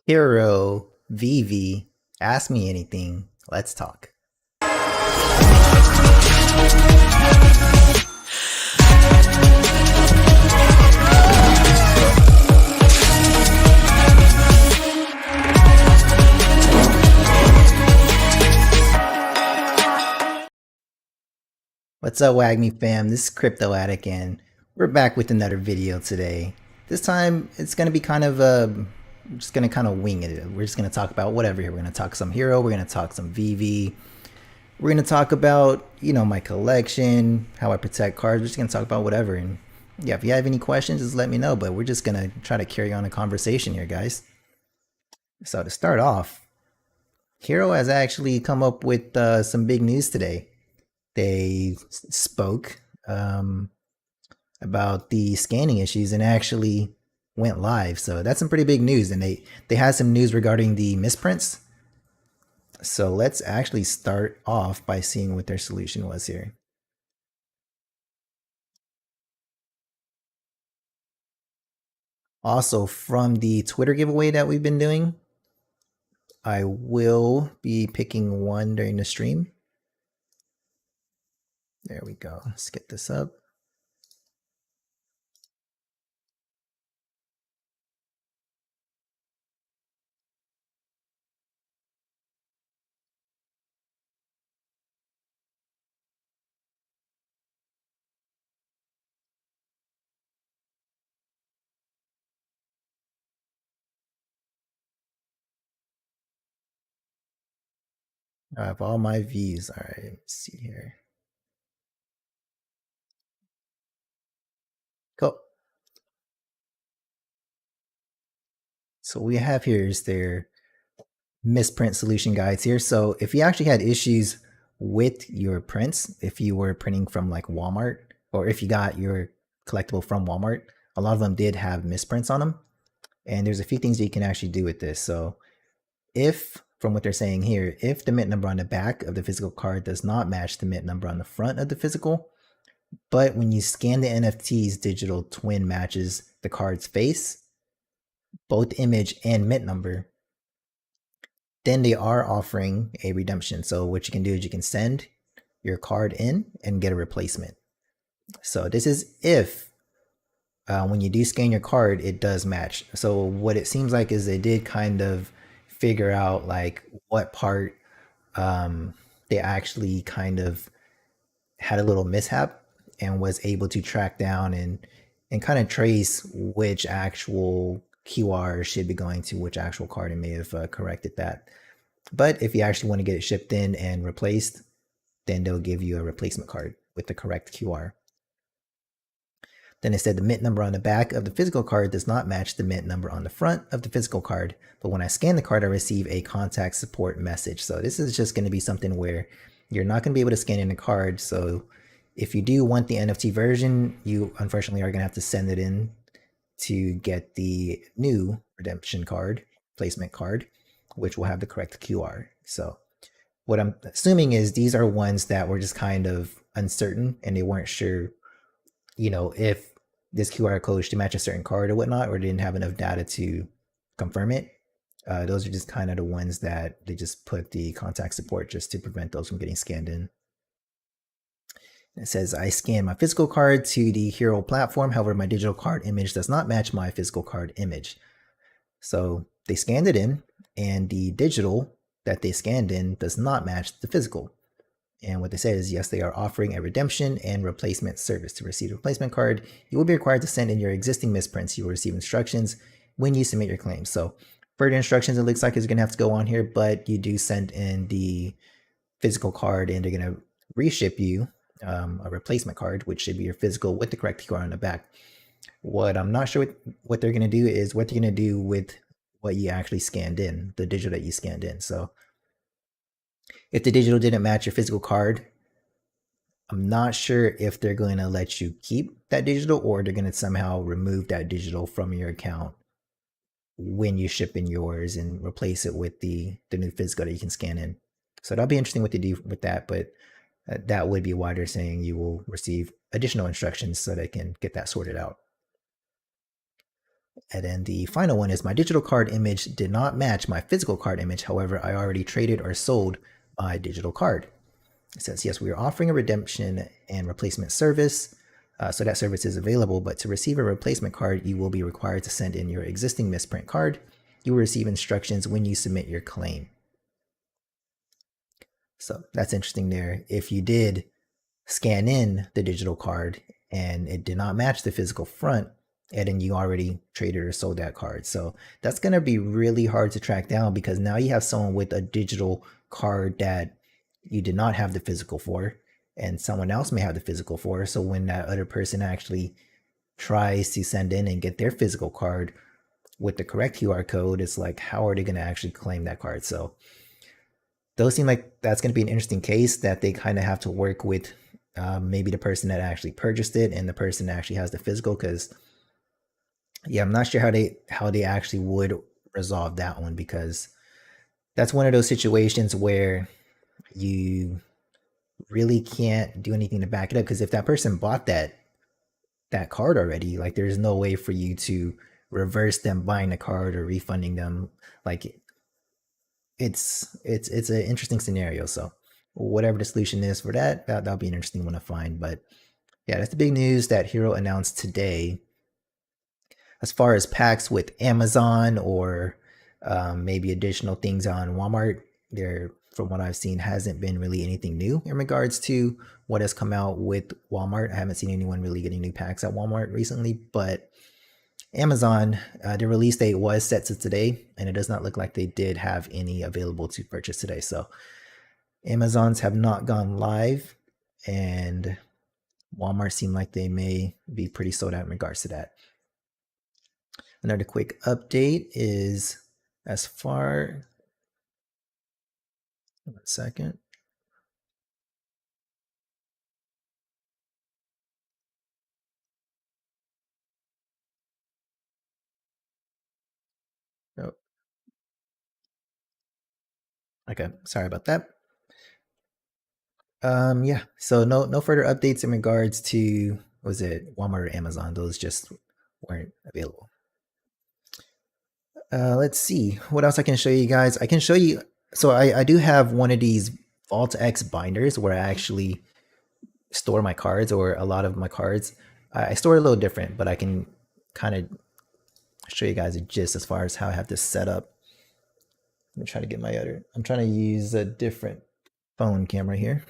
HRO, VEVE, ask me anything. Let's talk. What's up, WAGME fam? This is Crypto Addict, and we're back with another video today. This time, it's going to be kind of just going to kind of wing it. We're just going to talk about whatever here. We're going to talk some HRO, we're going to talk some VEVE. We're going to talk about, my collection, how I protect cards. We're just going to talk about whatever. And yeah, if you have any questions, just let me know. But we're just going to try to carry on a conversation here, guys. So to start off, HRO has actually come up with some big news today. They spoke about the scanning issues and actually went live. So that's some pretty big news. And they had some news regarding the misprints. So let's actually start off by seeing what their solution was here. Also, from the Twitter giveaway that we've been doing, I will be picking one during the stream. There we go. Let's get this up. I have all my views. All right, let's see here. Cool. So what we have here is their misprint solution guides here. So if you actually had issues with your prints, if you were printing from like Walmart, or if you got your collectible from Walmart, a lot of them did have misprints on them. And there's a few things that you can actually do with this. So if, from what they're saying here, if the mint number on the back of the physical card does not match the mint number on the front of the physical, but when you scan the NFT's digital twin matches the card's face, both image and mint number, then they are offering a redemption. So what you can do is you can send your card in and get a replacement. So this is if when you do scan your card, it does match. So what it seems like is they did kind of figure out like what part they actually kind of had a little mishap and was able to track down and kind of trace which actual QR should be going to which actual card, and may have corrected that. But if you actually want to get it shipped in and replaced, then they'll give you a replacement card with the correct QR. Then it said the mint number on the back of the physical card does not match the mint number on the front of the physical card, but when I scan the card, I receive a contact support message. So this is just going to be something where you're not going to be able to scan in the card. So if you do want the NFT version, you unfortunately are going to have to send it in to get the new redemption card, placement card, which will have the correct QR. So what I'm assuming is these are ones that were just kind of uncertain and they weren't sure, if this QR code should match a certain card or whatnot, or didn't have enough data to confirm it. Those are just kind of the ones that they just put the contact support just to prevent those from getting scanned in. It says, I scan my physical card to the HRO platform. However, my digital card image does not match my physical card image. So they scanned it in, and the digital that they scanned in does not match the physical. And what they said is, yes, they are offering a redemption and replacement service. To receive a replacement card, you will be required to send in your existing misprints. You will receive instructions when you submit your claim. So further instructions, it looks like, is going to have to go on here, but you do send in the physical card and they're going to reship you a replacement card, which should be your physical with the correct QR on the back. What I'm not sure what they're going to do is what they're going to do with what you actually scanned in, the digital that you scanned in. So if the digital didn't match your physical card, I'm not sure if they're going to let you keep that digital or they're going to somehow remove that digital from your account when you ship in yours and replace it with the new physical that you can scan in. So that'll be interesting what they do with that, but that would be why they're saying you will receive additional instructions so they can get that sorted out. And then the final one is my digital card image did not match my physical card image. However, I already traded or sold my digital card. It says, yes, we are offering a redemption and replacement service. So that service is available, but to receive a replacement card, you will be required to send in your existing misprint card. You will receive instructions when you submit your claim. So that's interesting there. If you did scan in the digital card and it did not match the physical front, and then you already traded or sold that card. So that's going to be really hard to track down, because now you have someone with a digital card that you did not have the physical for, and someone else may have the physical for. So when that other person actually tries to send in and get their physical card with the correct QR code, it's like, how are they going to actually claim that card? So those seem like that's going to be an interesting case that they kind of have to work with maybe the person that actually purchased it and the person that actually has the physical, because yeah, I'm not sure how they actually would resolve that one, because that's one of those situations where you really can't do anything to back it up, because if that person bought that card already, like there's no way for you to reverse them buying the card or refunding them. Like it's an interesting scenario. So whatever the solution is for that'll be an interesting one to find. But yeah, that's the big news that Hero announced today. As far as packs with Amazon or maybe additional things on Walmart, there, from what I've seen, hasn't been really anything new in regards to what has come out with Walmart. I haven't seen anyone really getting new packs at Walmart recently, but Amazon, the release date was set to today, and it does not look like they did have any available to purchase today. So Amazons have not gone live, and Walmart seem like they may be pretty sold out in regards to that. Another quick update is as far, 1 second. Oh, okay. Sorry about that. Yeah. So no further updates in regards to, was it Walmart or Amazon? Those just weren't available. Let's see what else I can show you guys. I can show you. So I do have one of these Vault X binders where I actually store my cards, or a lot of my cards. I store it a little different, but I can kind of show you guys a gist as far as how I have this set up. Let me try to get my other. I'm trying to use a different phone camera here.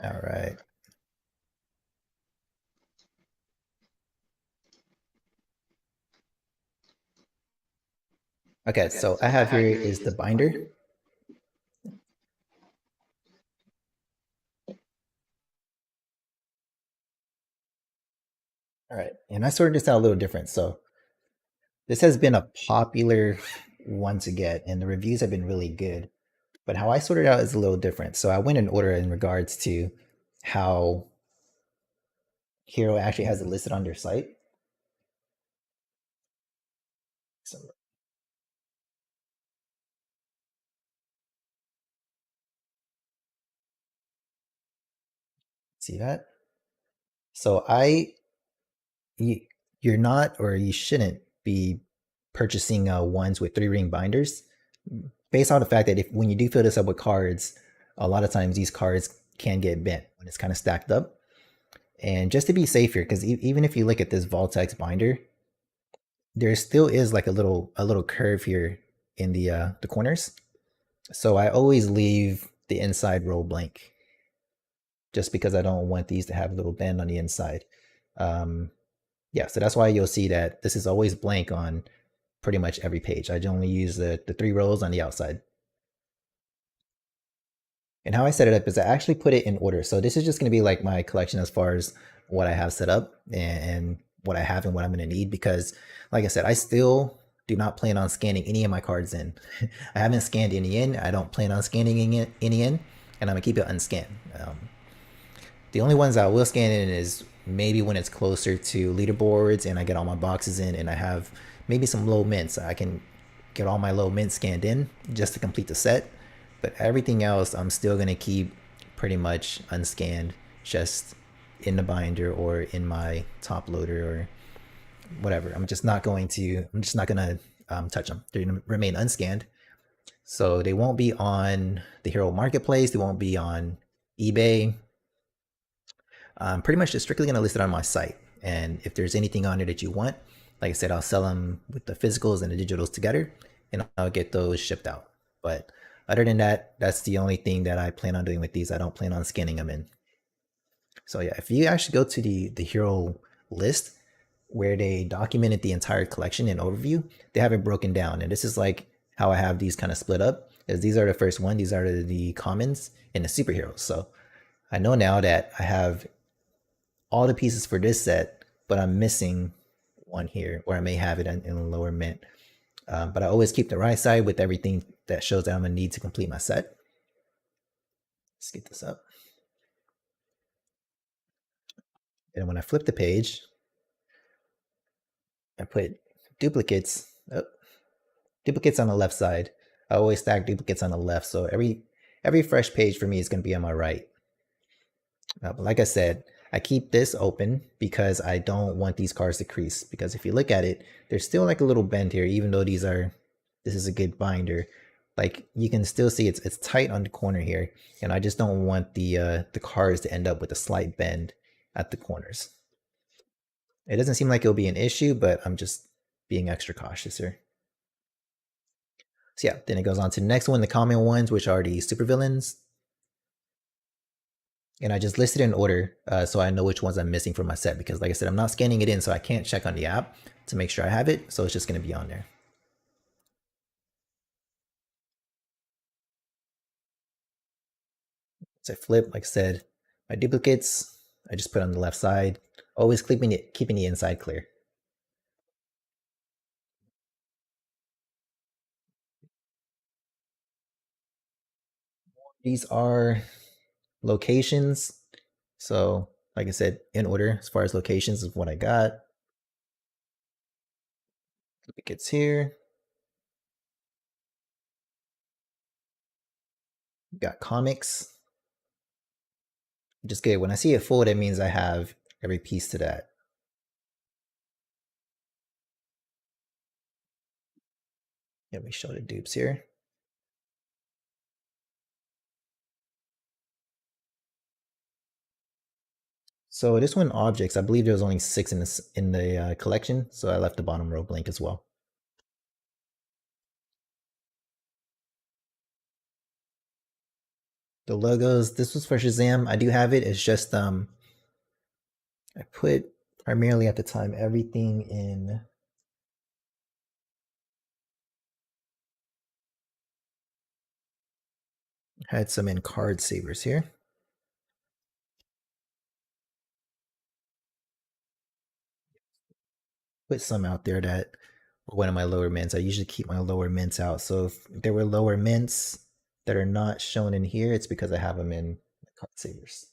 All right. Okay, so I have here is the binder. All right, and I sorted this out a little different. So this has been a popular one to get, and the reviews have been really good. But how I sorted it out is a little different. So I went in order in regards to how Hero actually has it listed on their site. So see that? So you, you're not, or you shouldn't be purchasing ones with 3-ring binders, based on the fact that if when you do fill this up with cards, a lot of times these cards can get bent when it's kind of stacked up. And just to be safer, because even if you look at this Vault X binder, there still is like a little curve here in the corners. So I always leave the inside row blank, just because I don't want these to have a little bend on the inside. Yeah, so that's why you'll see that this is always blank on pretty much every page. I only use the 3 rows on the outside. And how I set it up is I actually put it in order. So this is just going to be like my collection as far as what I have set up and what I have and what I'm going to need. Because like I said, I still do not plan on scanning any of my cards in. I haven't scanned any in. I don't plan on scanning any in. And I'm going to keep it unscanned. The only ones I will scan in is maybe when it's closer to leaderboards and I get all my boxes in and I have maybe some low mints. I can get all my low mints scanned in just to complete the set. But everything else, I'm still going to keep pretty much unscanned, just in the binder or in my top loader or whatever. I'm just not going to touch them. They're going to remain unscanned. So they won't be on the Hero Marketplace. They won't be on eBay. I'm pretty much just strictly going to list it on my site. And if there's anything on there that you want, like I said, I'll sell them with the physicals and the digitals together and I'll get those shipped out. But other than that, that's the only thing that I plan on doing with these. I don't plan on scanning them in. So yeah, if you actually go to the hero list where they documented the entire collection and overview, they have it broken down. And this is like how I have these kind of split up, is these are the first one. These are the commons and the superheroes. So I know now that I have all the pieces for this set, but I'm missing one here, or I may have it in a lower mint. But I always keep the right side with everything that shows that I'm gonna need to complete my set. Let's get this up. And when I flip the page, I put duplicates, duplicates on the left side. I always stack duplicates on the left, so every fresh page for me is gonna be on my right. But like I said, I keep this open because I don't want these cards to crease. Because if you look at it, there's still like a little bend here, even though this is a good binder. Like you can still see it's tight on the corner here, and I just don't want the cards to end up with a slight bend at the corners. It doesn't seem like it'll be an issue, but I'm just being extra cautious here. So yeah, then it goes on to the next one, the common ones, which are the supervillains. And I just listed in order so I know which ones I'm missing from my set, because like I said, I'm not scanning it in, so I can't check on the app to make sure I have it. So it's just going to be on there. So I flip, like I said, my duplicates, I just put on the left side, always keeping the inside clear. These are locations. So like I said, in order as far as locations of what I got. Duplicates here. Got comics. Just good. When I see it full, that means I have every piece to that. Let me show the dupes here. So this one, objects, I believe there was only 6 in the collection, so I left the bottom row blank as well. The logos, this was for Shazam. I do have it. It's just I put primarily at the time everything in had some in card savers here. Put some out there that were one of my lower mints. I usually keep my lower mints out. So if there were lower mints that are not shown in here, it's because I have them in card savers.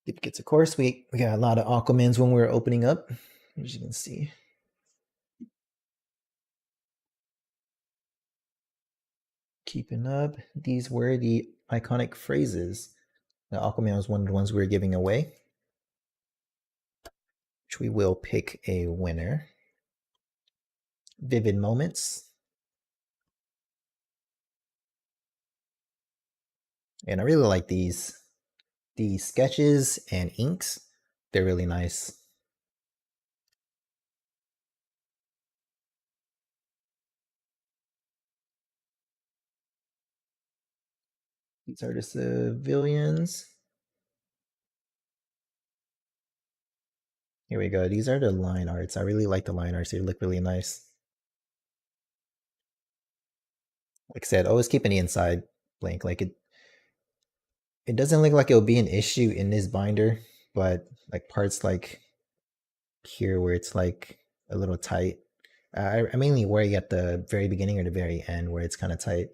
Duplicates, of course. We got a lot of Aquamans when we were opening up, as you can see. Keeping up, these were the iconic phrases. Now, Aquaman was one of the ones we were giving away, which we will pick a winner. Vivid moments. And I really like these sketches and inks. They're really nice. These are the civilians. Here we go. These are the line arts. I really like the line arts. They look really nice. Like I said, always keeping the inside blank. Like it doesn't look like it'll be an issue in this binder, but like parts like here where it's like a little tight. I mainly worry at the very beginning or the very end where it's kind of tight.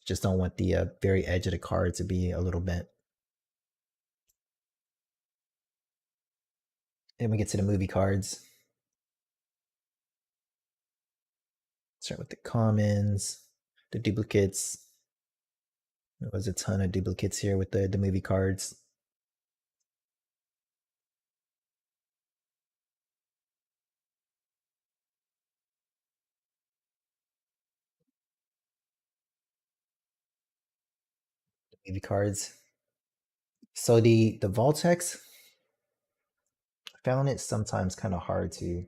Just don't want the very edge of the card to be a little bent. And we get to the movie cards. Start with the commons, the duplicates. There was a ton of duplicates here with the movie cards. The movie cards. So the Voltex, I found it sometimes kind of hard to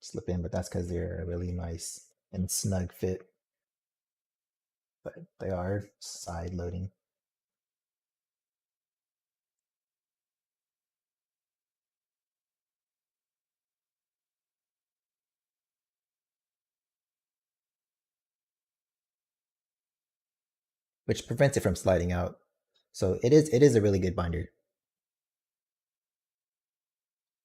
slip in, but that's because they're a really nice and snug fit. But they are side loading. Which prevents it from sliding out. So it is a really good binder.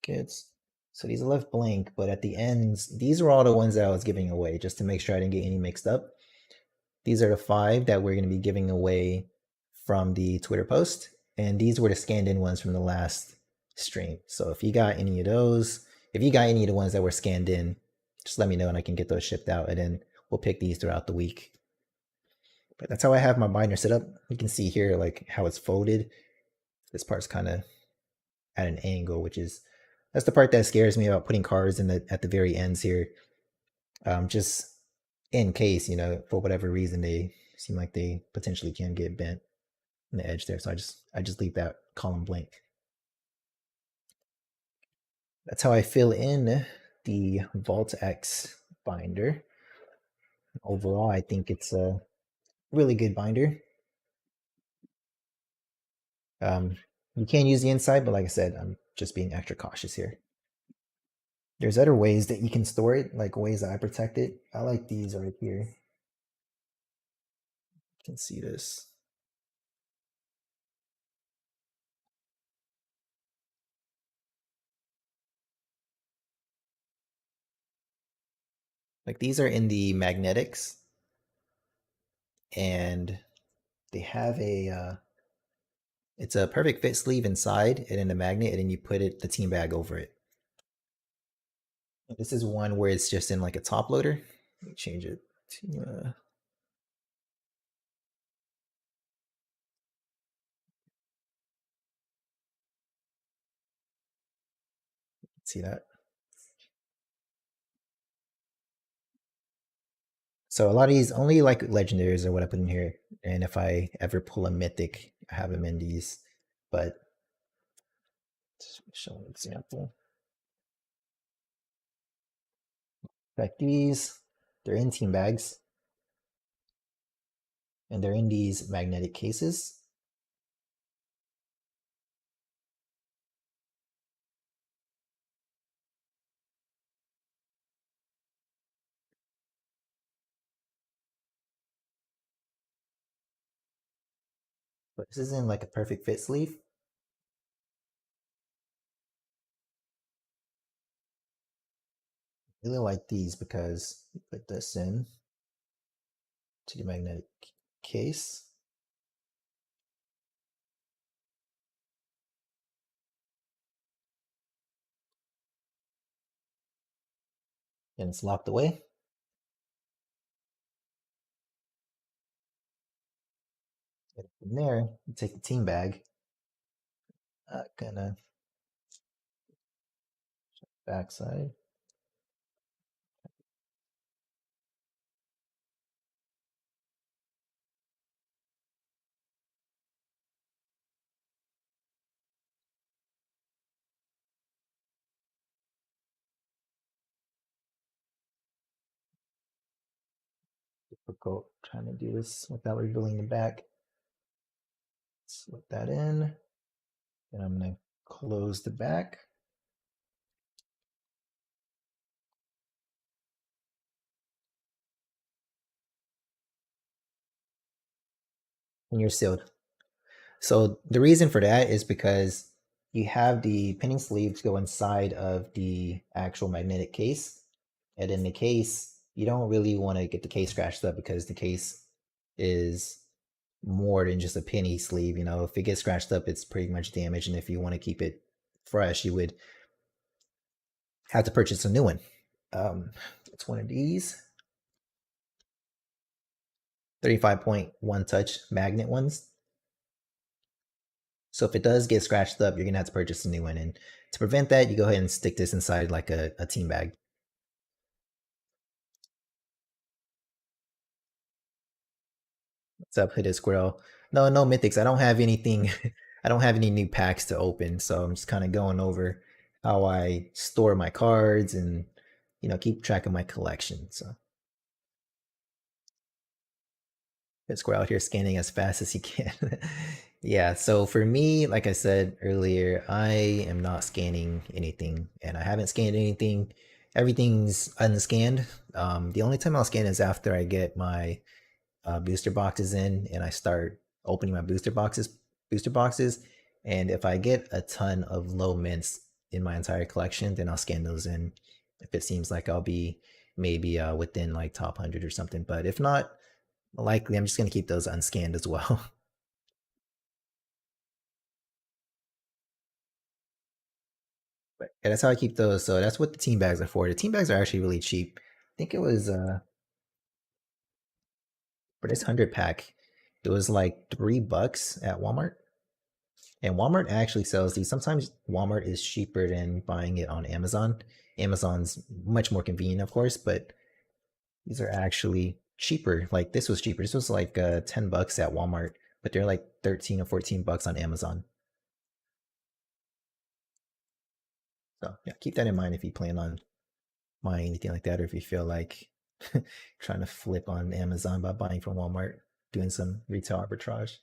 Kids. So these are left blank, but at the ends, these are all the ones that I was giving away just to make sure I didn't get any mixed up. These are the 5 that we're going to be giving away from the Twitter post. And these were the scanned in ones from the last stream. So if you got any of those, if you got any of the ones that were scanned in, just let me know and I can get those shipped out. And then we'll pick these throughout the week. But that's how I have my binder set up. You can see here like how it's folded. This part's kind of at an angle, which is that's the part that scares me about putting cards in at the very ends here. Just in case, for whatever reason they seem like they potentially can get bent in the edge there. So I just leave that column blank. That's how I fill in the Vault X binder. Overall, I think it's a really good binder. You can use the inside, but like I said, I'm just being extra cautious here. There's other ways that you can store it, like ways that I protect it. I like these right here. You can see this. Like these are in the magnetics, and they have it's a perfect fit sleeve inside and in the magnet, and then you put the team bag over it. This is one where it's just in like a top loader. Let me change it to see that. So a lot of these only like legendaries are what I put in here, and if I ever pull a mythic, I have them in these. But just show an example. Like these, they're in team bags, and they're in these magnetic cases. But this isn't like a perfect fit sleeve. I really like these because you put this in to the magnetic case. And it's locked away. And from there, you take the team bag. Gonna backside. difficult trying to do this without revealing the back. Slip that in. And I'm going to close the back. And you're sealed. So the reason for that is because you have the pinning sleeves go inside of the actual magnetic case. And in the case, you don't really want to get the case scratched up because the case is more than just a penny sleeve. You know, if it gets scratched up, it's pretty much damaged. And if you want to keep it fresh, you would have to purchase a new one. It's one of these 35.1 touch magnet ones. So if it does get scratched up, you're gonna have to purchase a new one. And to prevent that, you go ahead and stick this inside like a team bag. What's up, Hooded Squirrel? No, no mythics. I don't have anything. I don't have any new packs to open, so I'm just kind of going over how I store my cards and keep track of my collection. So Hooded Squirrel out here scanning as fast as he can. Yeah. So for me, like I said earlier, I am not scanning anything, and I haven't scanned anything. Everything's unscanned. The only time I'll scan is after I get my booster boxes in and I start opening my booster boxes. And if I get a ton of low mints in my entire collection, then I'll scan those in. If it seems like I'll be maybe within like top 100 or something, but if not, likely I'm just going to keep those unscanned as well. But yeah, that's how I keep those. So that's what the team bags are for. The team bags are actually really cheap. I think it was for this 100 pack, it was like $3 at Walmart. And Walmart actually sells these. Sometimes Walmart is cheaper than buying it on Amazon. Amazon's much more convenient, of course, but these are actually cheaper. Like this was cheaper. This was like $10 at Walmart, but they're like 13 or $14 on Amazon. So yeah, keep that in mind if you plan on buying anything like that, or if you feel like trying to flip on Amazon by buying from Walmart, doing some retail arbitrage.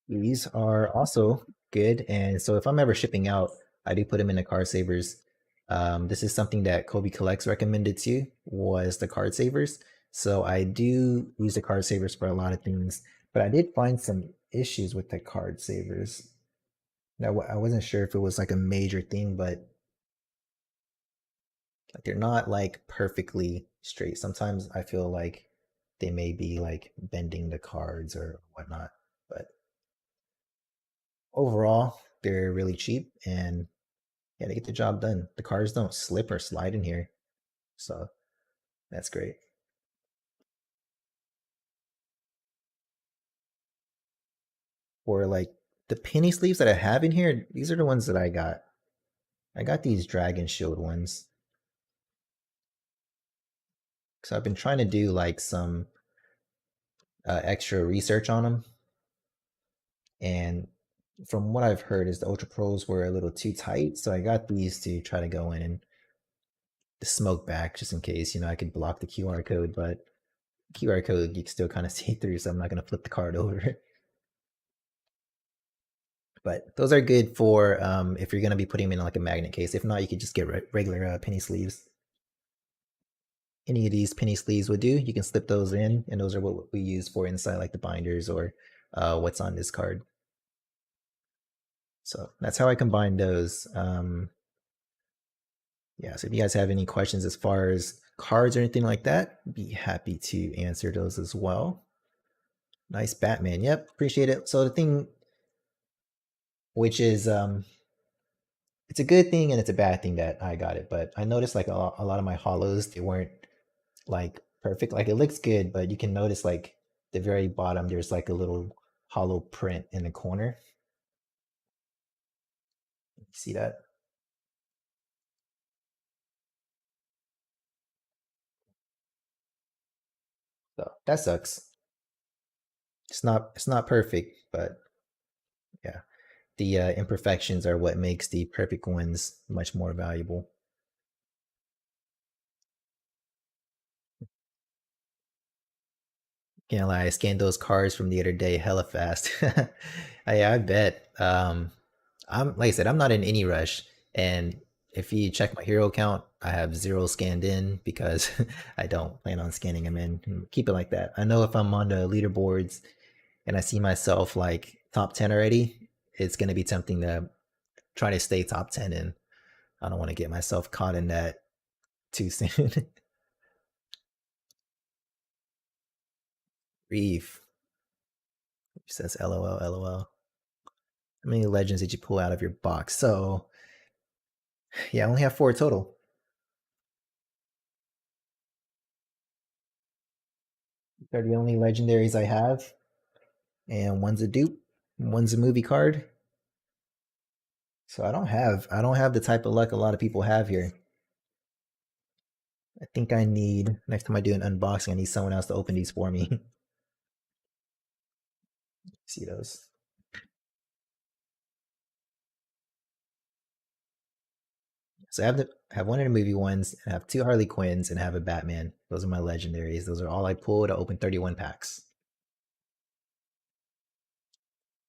These are also good. And so if I'm ever shipping out, I do put them in the card savers. This is something that Kobe Collects recommended too, was the card savers. So I do use the card savers for a lot of things, but I did find some issues with the card savers. Now, I wasn't sure if it was like a major thing, but like they're not like perfectly straight. Sometimes I feel like they may be like bending the cards or whatnot, but overall, they're really cheap and yeah, they get the job done. The cars don't slip or slide in here, so that's great. Or like the penny sleeves that I have in here, these are the ones that I got. I got these Dragon Shield ones. So I've been trying to do like some extra research on them, and from what I've heard is the Ultra Pros were a little too tight, so I got these to try to go in and the smoke back just in case, I could block the QR code, but QR code you can still kind of see through, so I'm not going to flip the card over. But those are good for if you're going to be putting them in like a magnet case. If not, you could just get regular penny sleeves. Any of these penny sleeves would do. You can slip those in, and those are what we use for inside like the binders or what's on this card. So that's how I combine those. Yeah, so if you guys have any questions as far as cards or anything like that, be happy to answer those as well. Nice Batman. Yep, appreciate it. So the thing, which is it's a good thing and it's a bad thing that I got it, but I noticed like a lot of my hollows, they weren't like perfect. Like it looks good, but you can notice like the very bottom, there's like a little hollow print in the corner. You see that? So that sucks. It's not perfect, but yeah. The imperfections are what makes the perfect ones much more valuable. Can't lie, I scanned those cards from the other day hella fast. I bet. I'm like I said, I'm not in any rush. And if you check my hero count, I have zero scanned in because I don't plan on scanning them in. Keep it like that. I know if I'm on the leaderboards and I see myself like top 10 already, it's gonna be tempting to try to stay top 10, and I don't want to get myself caught in that too soon. Reeve says LOL, LOL. How many legends did you pull out of your box? So yeah, I only have 4 total. They're the only legendaries I have, and one's a dupe, one's a movie card. So I don't have the type of luck a lot of people have here. I think I need next time I do an unboxing, I need someone else to open these for me. See those. So I have one of the movie ones, and I have 2 Harley Quinns, and I have a Batman. Those are my legendaries. Those are all I pulled to open 31 packs.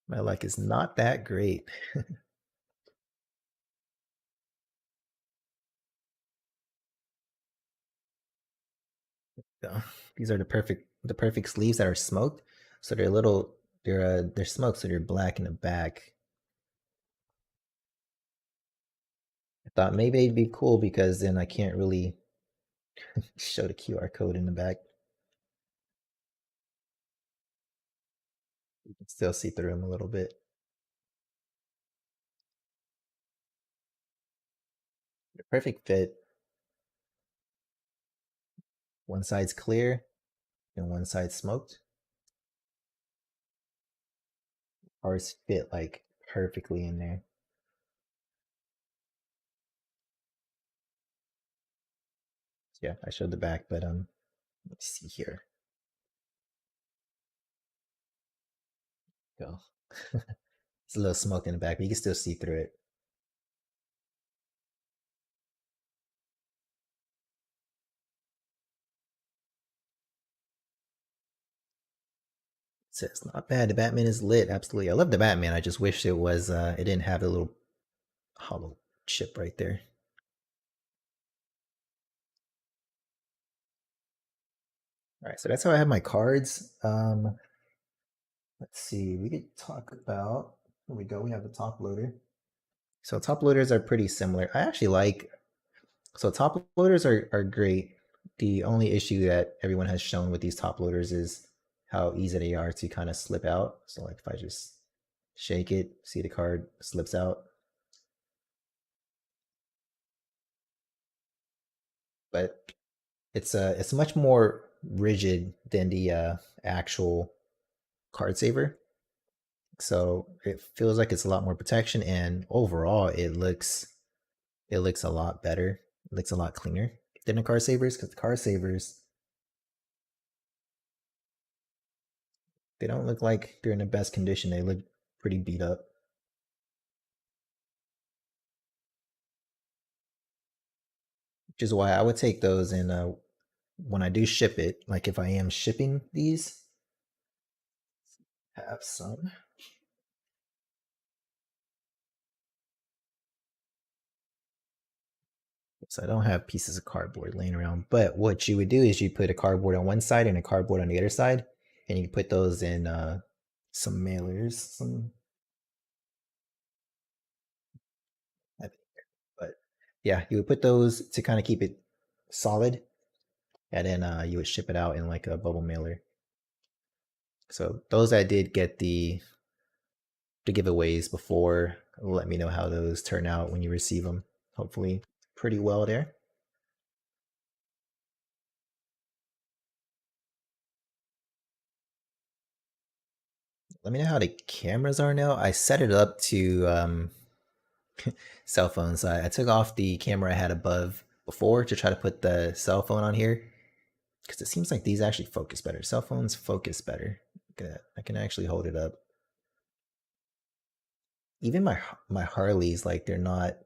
My luck is not that great. So, these are the perfect sleeves that are smoked. So they're little they're smoked, so they're black in the back. I thought maybe it'd be cool because then I can't really show the QR code in the back. You can still see through them a little bit. The perfect fit. One side's clear and one side's smoked. Ours fit like perfectly in there. So yeah, I showed the back, but let's see here. Go. It's a little smoke in the back, but you can still see through it. So it's not bad. The Batman is lit. Absolutely. I love the Batman. I just wish it didn't have a little hollow chip right there. All right, so that's how I have my cards. Let's see. We could talk about. Here we go. We have the top loader. So top loaders are pretty similar. I actually like. So top loaders are great. The only issue that everyone has shown with these top loaders is how easy they are to kind of slip out. So like if I just shake it, see the card slips out. But it's much more rigid than the actual card saver. So it feels like it's a lot more protection, and overall it looks a lot better. It looks a lot cleaner than the card savers, because the card savers, they don't look like they're in the best condition. They look pretty beat up. Which is why I would take those, and when I do ship it, like if I am shipping these, have some. So I don't have pieces of cardboard laying around. But what you would do is you put a cardboard on one side and a cardboard on the other side, and you put those in some mailers. But yeah, you would put those to kind of keep it solid, and then you would ship it out in like a bubble mailer. So those I did get the giveaways before. Let me know how those turn out when you receive them. Hopefully, pretty well there. Let me know how the cameras are now. I set it up to cell phones. I took off the camera I had above before to try to put the cell phone on here because it seems like these actually focus better. Cell phones focus better. Good. I can actually hold it up. Even my Harleys, like they're not.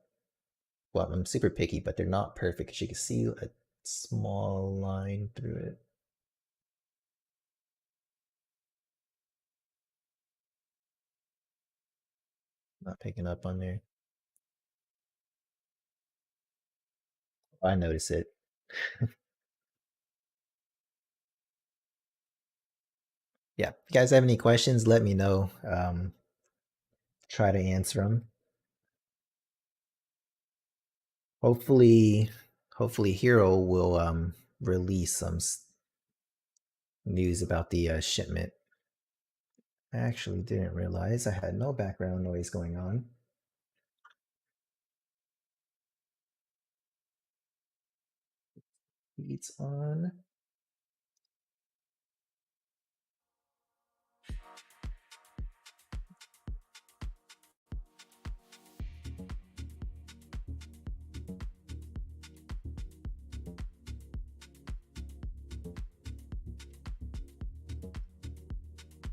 Well, I'm super picky, but they're not perfect because you can see a small line through it. Not picking up on there. I notice it. Yeah. If you guys have any questions, let me know. Try to answer them. Hopefully, HRO will release some news about the shipment. I actually didn't realize I had no background noise going on. Beats on.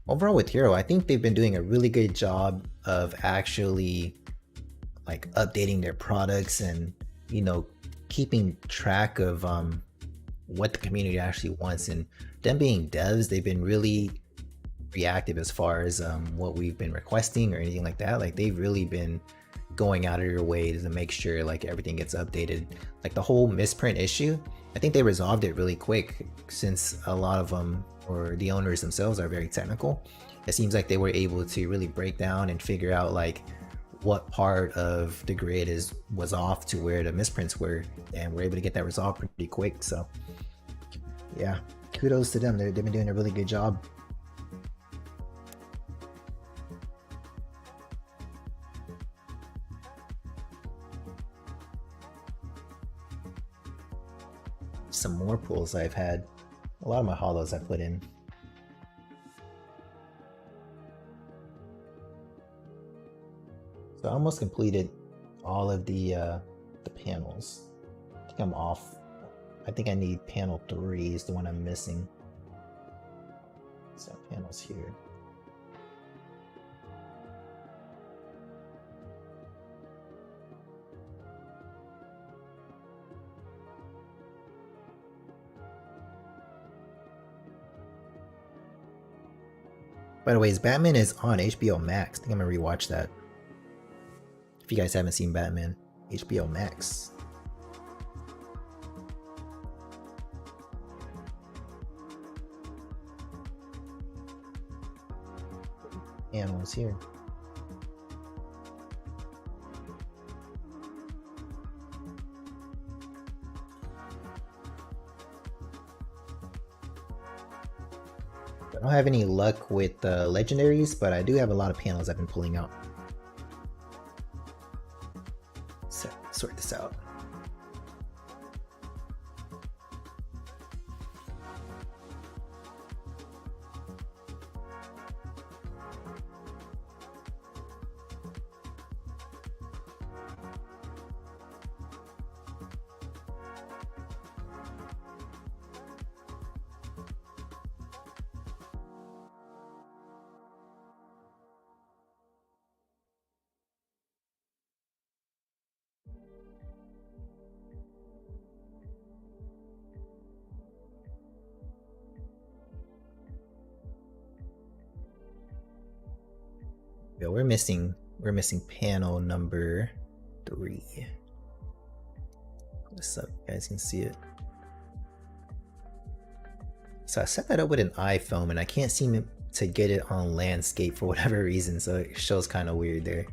Overall with HRO, I think they've been doing a really good job of actually like updating their products and, you know, keeping track of what the community actually wants. And them being devs, they've been really reactive as far as what we've been requesting or anything like that. Like they've really been going out of their way to make sure like everything gets updated. Like the whole misprint issue, I think they resolved it really quick since a lot of them or the owners themselves are very technical. It seems like they were able to really break down and figure out like what part of the grid was off to where the misprints were, and we're able to get that resolved pretty quick. So yeah, kudos to them. They've been doing a really good job. Some more pulls I've had. A lot of my hollows I put in. So I almost completed all of the panels. I think I'm off. I think I need panel 3 is the one I'm missing. So panels here. By the way, Batman is on HBO Max. I think I'm gonna rewatch that. If you guys haven't seen Batman, HBO Max. Animals here. I don't have any luck with legendaries, but I do have a lot of panels I've been pulling out. So, sort this out. Yeah, we're missing panel number 3. What's up? You guys can see it. So I set that up with an iPhone and I can't seem to get it on landscape for whatever reason, so it shows kind of weird there.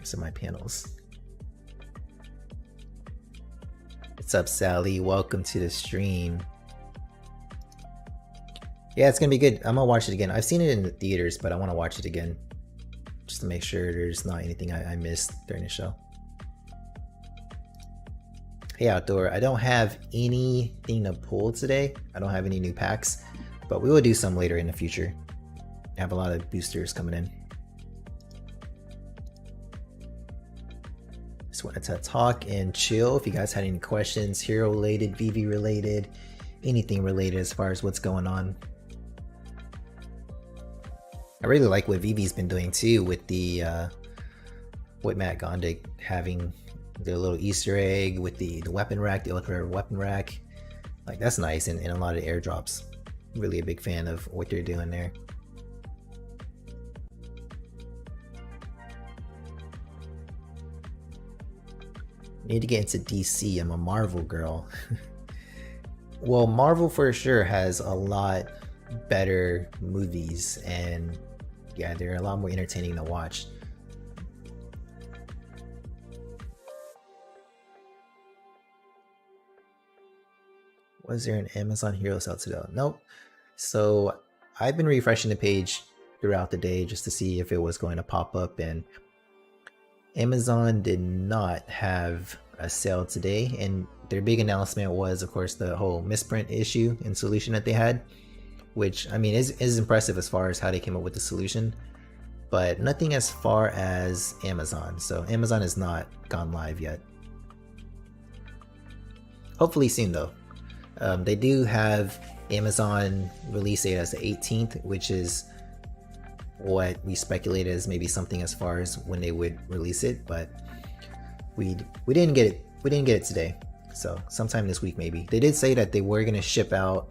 Some of my panels. What's up, Sally? Welcome to the stream. Yeah, it's gonna be good. I'm gonna watch it again. I've seen it in the theaters, but I want to watch it again just to make sure there's not anything I missed during the show. Hey, Outdoor, I don't have anything to pull today. I don't have any new packs, but we will do some later in the future. I have a lot of boosters coming in. Just wanted to talk and chill. If you guys had any questions, HRO related, VEVE related, anything related as far as what's going on. I really like what VEVE's been doing too with the with Matt Gondik having the little Easter egg with the weapon rack, the ultra weapon rack. Like that's nice, and a lot of airdrops. Really a big fan of what they're doing there. Need to get into DC. I'm a Marvel girl. Well, Marvel for sure has a lot better movies, and yeah, they're a lot more entertaining to watch. Was there an Amazon Hero sale today? Nope. So I've been refreshing the page throughout the day just to see if it was going to pop up, and Amazon did not have a sale today. And their big announcement was, of course, the whole misprint issue and solution that they had, which I mean is impressive as far as how they came up with the solution, but nothing as far as Amazon. So Amazon has not gone live yet. Hopefully soon though. They do have Amazon release date as the 18th, which is what we speculated as maybe something as far as when they would release it, but we didn't get it. We didn't get it today, so sometime this week maybe. They did say that they were gonna ship out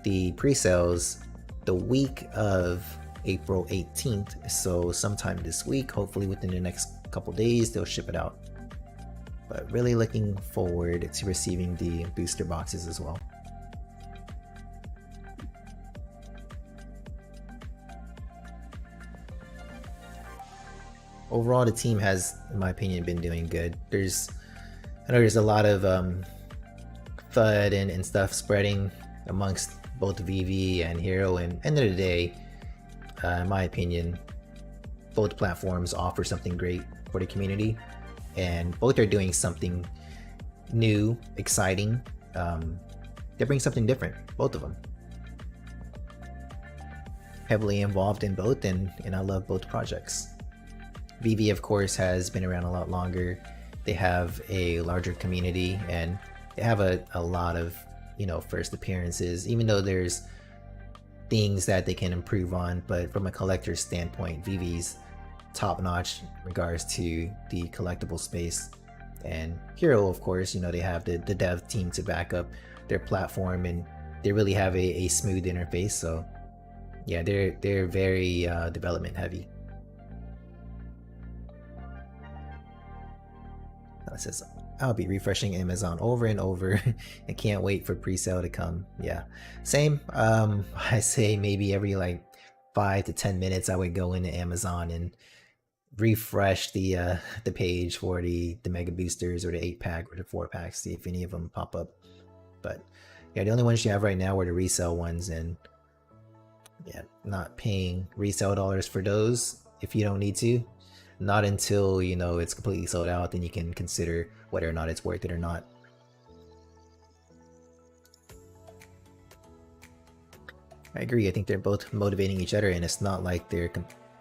the pre-sales the week of April 18th, so sometime this week, hopefully within the next couple days, they'll ship it out. But really looking forward to receiving the booster boxes as well. Overall, the team has, in my opinion, been doing good. I know there's a lot of FUD and stuff spreading amongst both VEVE and HRO, and end of the day, in my opinion, both platforms offer something great for the community, and both are doing something new, exciting. They bring something different, both of them. Heavily involved in both, and I love both projects. VEVE, of course, has been around a lot longer. They have a larger community, and they have a lot of, first appearances, even though there's things that they can improve on. But from a collector's standpoint, VEVE's top-notch in regards to the collectible space. And HRO, of course, they have the dev team to back up their platform, and they really have a smooth interface. So yeah, they're very development heavy. It says, I'll be refreshing Amazon over and over and can't wait for pre-sale to come. Yeah, same. I say maybe every like 5 to 10 minutes I would go into Amazon and refresh the page for the mega boosters or the 8-pack or the 4-pack, see if any of them pop up. But yeah, the only ones you have right now are the resale ones, and yeah, not paying resale dollars for those if you don't need to. Not until it's completely sold out, then you can consider whether or not it's worth it or not. I agree. I think they're both motivating each other, and it's not like they're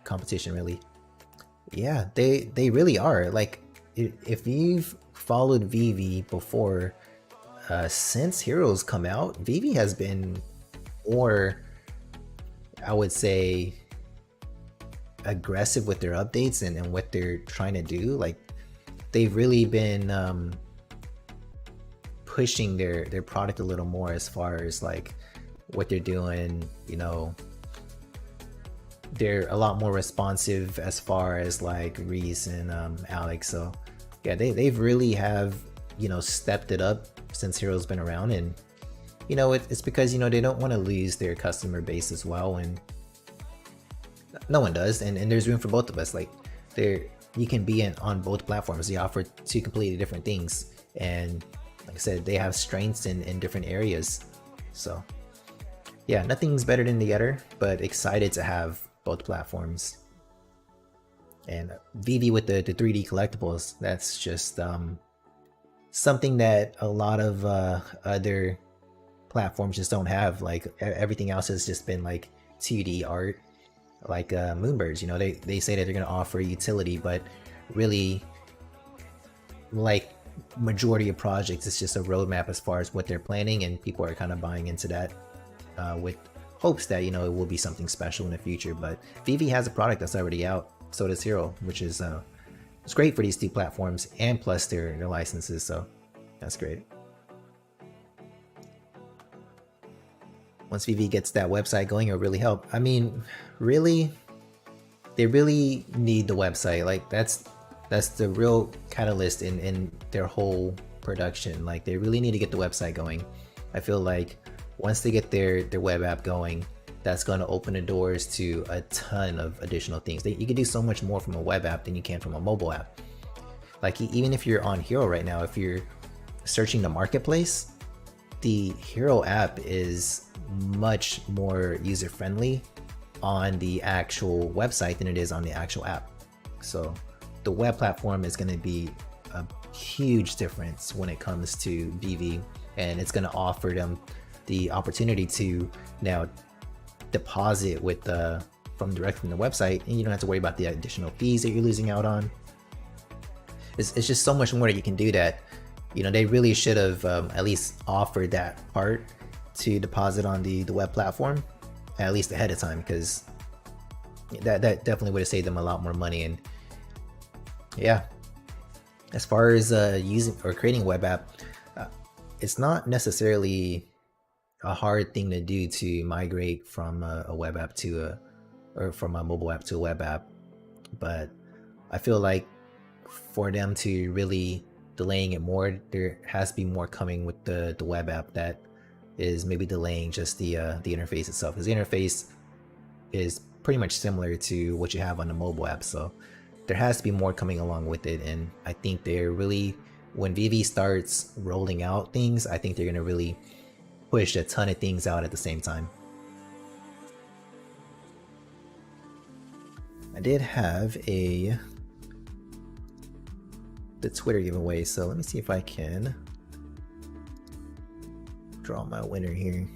competition really. Yeah, they really are. Like, if you've followed VEVE before, since Heroes come out, VEVE has been more, I would say, aggressive with their updates and what they're trying to do. Like, they've really been pushing their product a little more as far as like what they're doing. They're a lot more responsive as far as like Reese and Alex. So yeah, they've really have stepped it up since Heroes been around, and it's because they don't want to lose their customer base as well, and no one does, and there's room for both of us. Like, you can be on both platforms. They offer two completely different things, and like I said, they have strengths in different areas. So yeah, nothing's better than the other, but excited to have both platforms. And VEVE with the 3D collectibles, that's just something that a lot of other platforms just don't have. Like, everything else has just been like 2D art, like Moonbirds. They say that they're going to offer utility, but really, like majority of projects, it's just a roadmap as far as what they're planning, and people are kind of buying into that with hopes that it will be something special in the future. But VEVE has a product that's already out, so does HRO, which is it's great for these two platforms, and plus their licenses, so that's great. Once VEVE gets that website going, it'll really help. I mean, really, they really need the website. Like, that's That's the real catalyst in their whole production. Like they really need to get the website going. I feel like once they get their web app going, that's going to open the doors to a ton of additional things. You can do so much more from a web app than you can from a mobile app. Like even if you're on HRO right now, if you're searching the marketplace, the HRO app is much more user-friendly on the actual website than it is on the actual app. So the web platform is going to be a huge difference when it comes to VEVE, and it's going to offer them the opportunity to now deposit with direct from the website, and you don't have to worry about the additional fees that you're losing out on. It's just so much more that you can do that, you know, they really should have at least offered that part to deposit on the web platform at least ahead of time, because that definitely would have saved them a lot more money. And yeah, as far as using or creating a web app, it's not necessarily a hard thing to do to migrate from a web app to or from a mobile app to a web app. But I feel like for them to really delaying it more, there has to be more coming with the web app that is maybe delaying just the interface itself, because the interface is pretty much similar to what you have on the mobile app. So there has to be more coming along with it. And I think they're really, when VEVE starts rolling out things, I think they're going to really push a ton of things out at the same time. I did have the Twitter giveaway, so let me see if I can draw my winner here.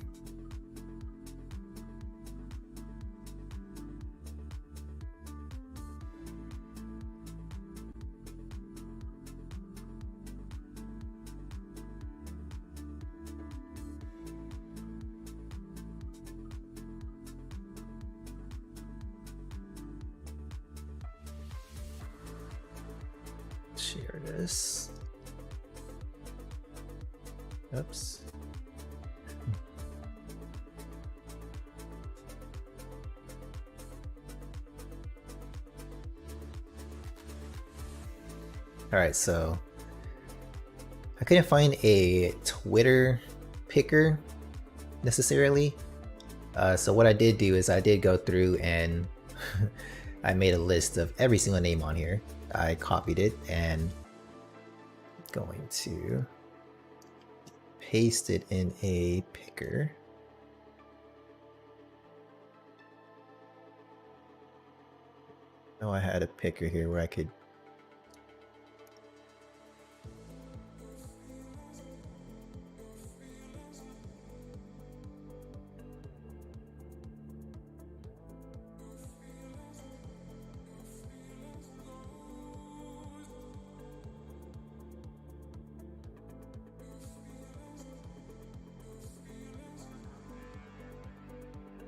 Share this. Oops. Alright, so I couldn't find a Twitter picker necessarily. So what I did do is I did go through and I made a list of every single name on here. I copied it and going to paste it in a picker. Oh, I had a picker here where I could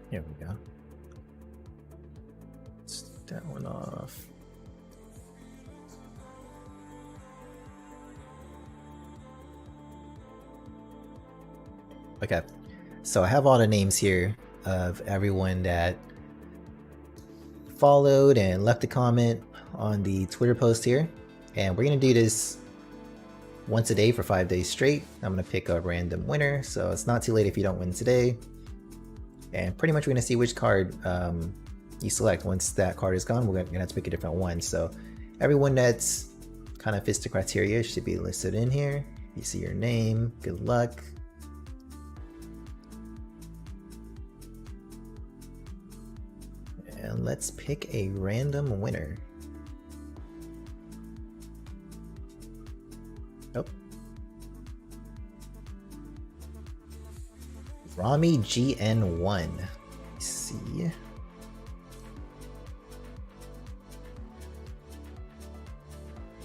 here we go. Let's take that one off. Okay, so I have all the names here of everyone that followed and left a comment on the Twitter post here, and we're gonna do this once a day for 5 days straight. I'm gonna pick a random winner, so it's not too late if you don't win today. And pretty much we're gonna see which card you select. Once that card is gone, we're gonna have to pick a different one. So everyone that's kind of fits the criteria should be listed in here. You see your name, good luck. And let's pick a random winner. Oh. Rami GN1. Let's see.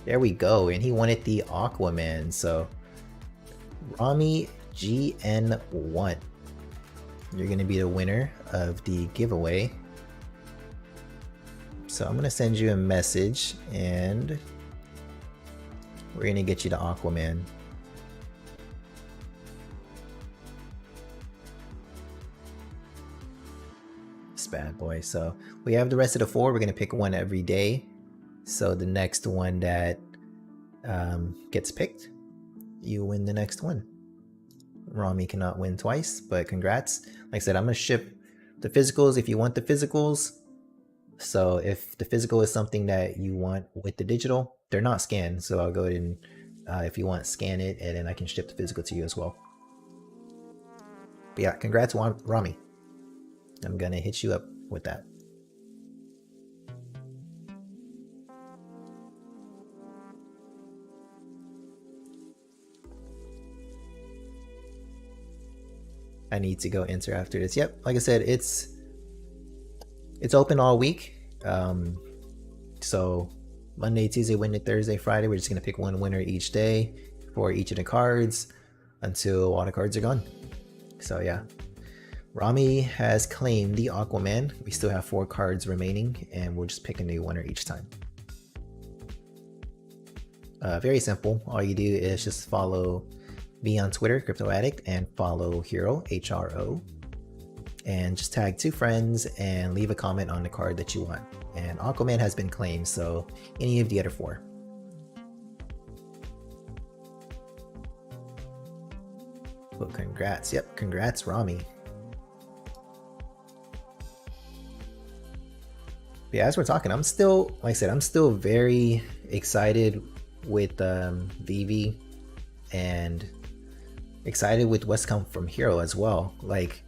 There we go, and he wanted the Aquaman. So Rami GN1, you're gonna be the winner of the giveaway. So I'm gonna send you a message and we're gonna get you to Aquaman. This bad boy. So we have the rest of the 4. We're gonna pick one every day. So the next one that gets picked, you win the next one. Rami cannot win twice, but congrats. Like I said, I'm going to ship the physicals if you want the physicals. So if the physical is something that you want with the digital, they're not scanned. So I'll go ahead and, if you want, scan it, and then I can ship the physical to you as well. But yeah, congrats, Rami. I'm going to hit you up with that. I need to go enter after this. Yep, like I said, it's open all week. So Monday, Tuesday, Wednesday, Thursday, Friday, we're just gonna pick one winner each day for each of the cards until all the cards are gone. So yeah, Rami has claimed the Aquaman. We still have 4 cards remaining, and we'll just pick a new winner each time. Very simple. All you do is just follow me on Twitter, Crypto Addict, and follow HRO, HRO, and just tag 2 friends and leave a comment on the card that you want. And Aquaman has been claimed, so any of the other 4. Well, congrats. Yep, congrats, Rami. But yeah, as we're talking, I'm still, like I said, I'm still very excited with VEVE, and excited with what's come from HRO as well. Like,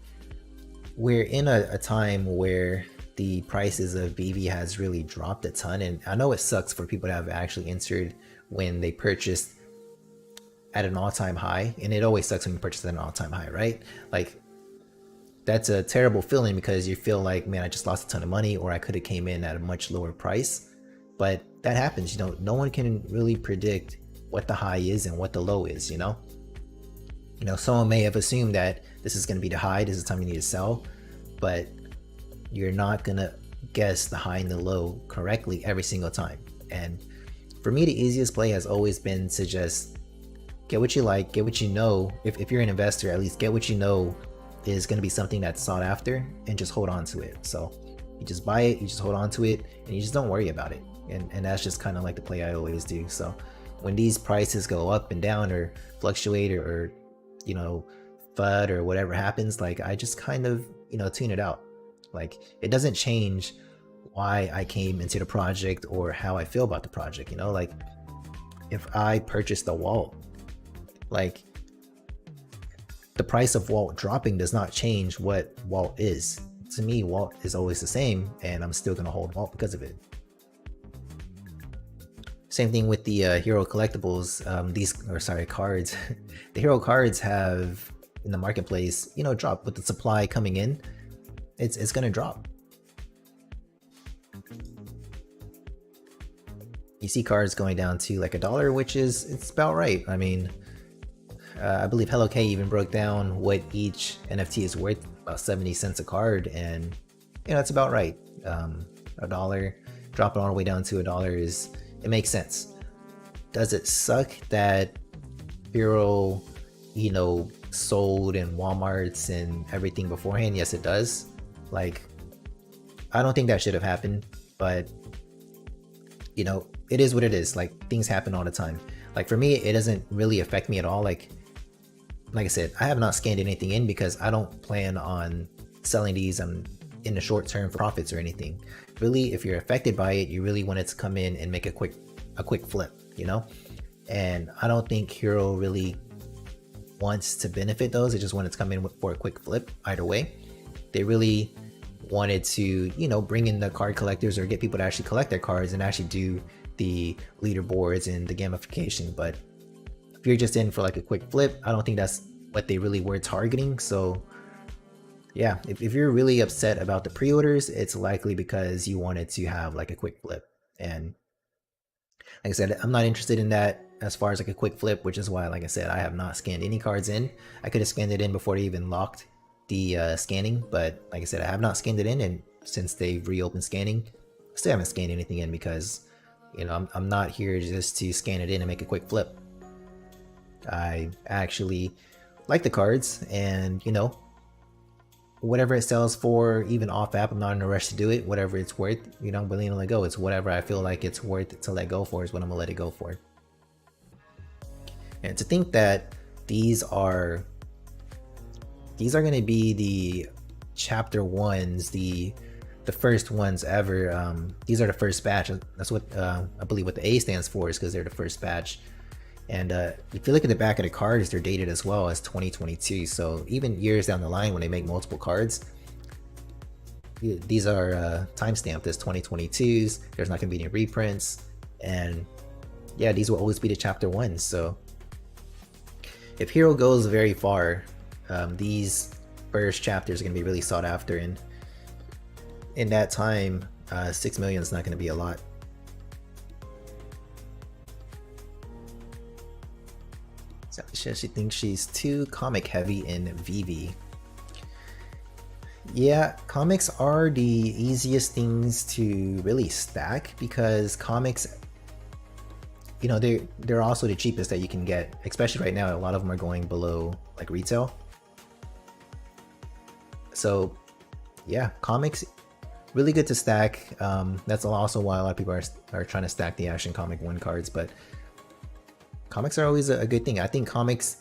we're in a time where the prices of VEVE has really dropped a ton, and I know it sucks for people that have actually entered when they purchased at an all-time high, and it always sucks when you purchase at an all-time high, right? Like, that's a terrible feeling because you feel like, man, I just lost a ton of money, or I could have came in at a much lower price. But that happens, you know. No one can really predict what the high is and what the low is, you know. Someone may have assumed that this is going to be the high, this is the time you need to sell, but you're not going to guess the high and the low correctly every single time. And for me, the easiest play has always been to just get what you like, get what you know. If you're an investor, at least get what you know is going to be something that's sought after, and just hold on to it. So you just buy it, you just hold on to it, and you just don't worry about it. And that's just kind of like the play I always do. So when these prices go up and down or fluctuate or FUD or whatever happens, like, I just kind of, tune it out. Like, it doesn't change why I came into the project or how I feel about the project, like, if I purchased a Walt, like, the price of Walt dropping does not change what Walt is. To me, Walt is always the same, and I'm still gonna hold Walt because of it. Same thing with the HRO collectibles. Cards. The HRO cards have, in the marketplace, dropped with the supply coming in. It's gonna drop. You see cards going down to like $1, which it's about right. I mean, I believe Hello K even broke down what each NFT is worth, about 70 cents a card, and it's about right. $1, drop it all the way down to $1 it makes sense. Does it suck that HRO, sold in Walmarts and everything beforehand? Yes, it does. Like, I don't think that should have happened, but it is what it is. Like, things happen all the time. Like, for me, it doesn't really affect me at all. Like I said, I have not scanned anything in because I don't plan on selling these in the short term for profits or anything. Really, if you're affected by it, you really want it to come in and make a quick flip, and I don't think HRO really wants to benefit those. They just wanted to come in for a quick flip. Either way, they really wanted to bring in the card collectors or get people to actually collect their cards and actually do the leaderboards and the gamification. But if you're just in for like a quick flip, I don't think that's what they really were targeting. So yeah, if you're really upset about the pre-orders, it's likely because you wanted to have like a quick flip. And like I said, I'm not interested in that as far as like a quick flip, which is why, like I said, I have not scanned any cards in. I could have scanned it in before they even locked the scanning, but like I said, I have not scanned it in, and since they've reopened scanning, I still haven't scanned anything in because I'm not here just to scan it in and make a quick flip. I actually like the cards, and whatever it sells for, even off app, I'm not in a rush to do it. Whatever it's worth, I'm willing to let go. It's whatever I feel like it's worth to let go for is what I'm gonna let it go for. And to think that these are gonna be the chapter ones, the first ones ever. These are the first batch. That's what I believe what the A stands for, is because they're the first batch. And if you look at the back of the cards, they're dated as well as 2022. So even years down the line when they make multiple cards, these are timestamped as 2022s. There's not going to be any reprints. And yeah, these will always be the chapter ones. So if Hero goes very far, these first chapters are going to be really sought after. And in that time, 6 million is not going to be a lot. She thinks she's too comic heavy in VEVE. Yeah, comics are the easiest things to really stack because comics, they're also the cheapest that you can get. Especially right now, a lot of them are going below like retail. So yeah, comics really good to stack. That's also why a lot of people are trying to stack the Action Comic 1 cards, but comics are always a good thing. I think comics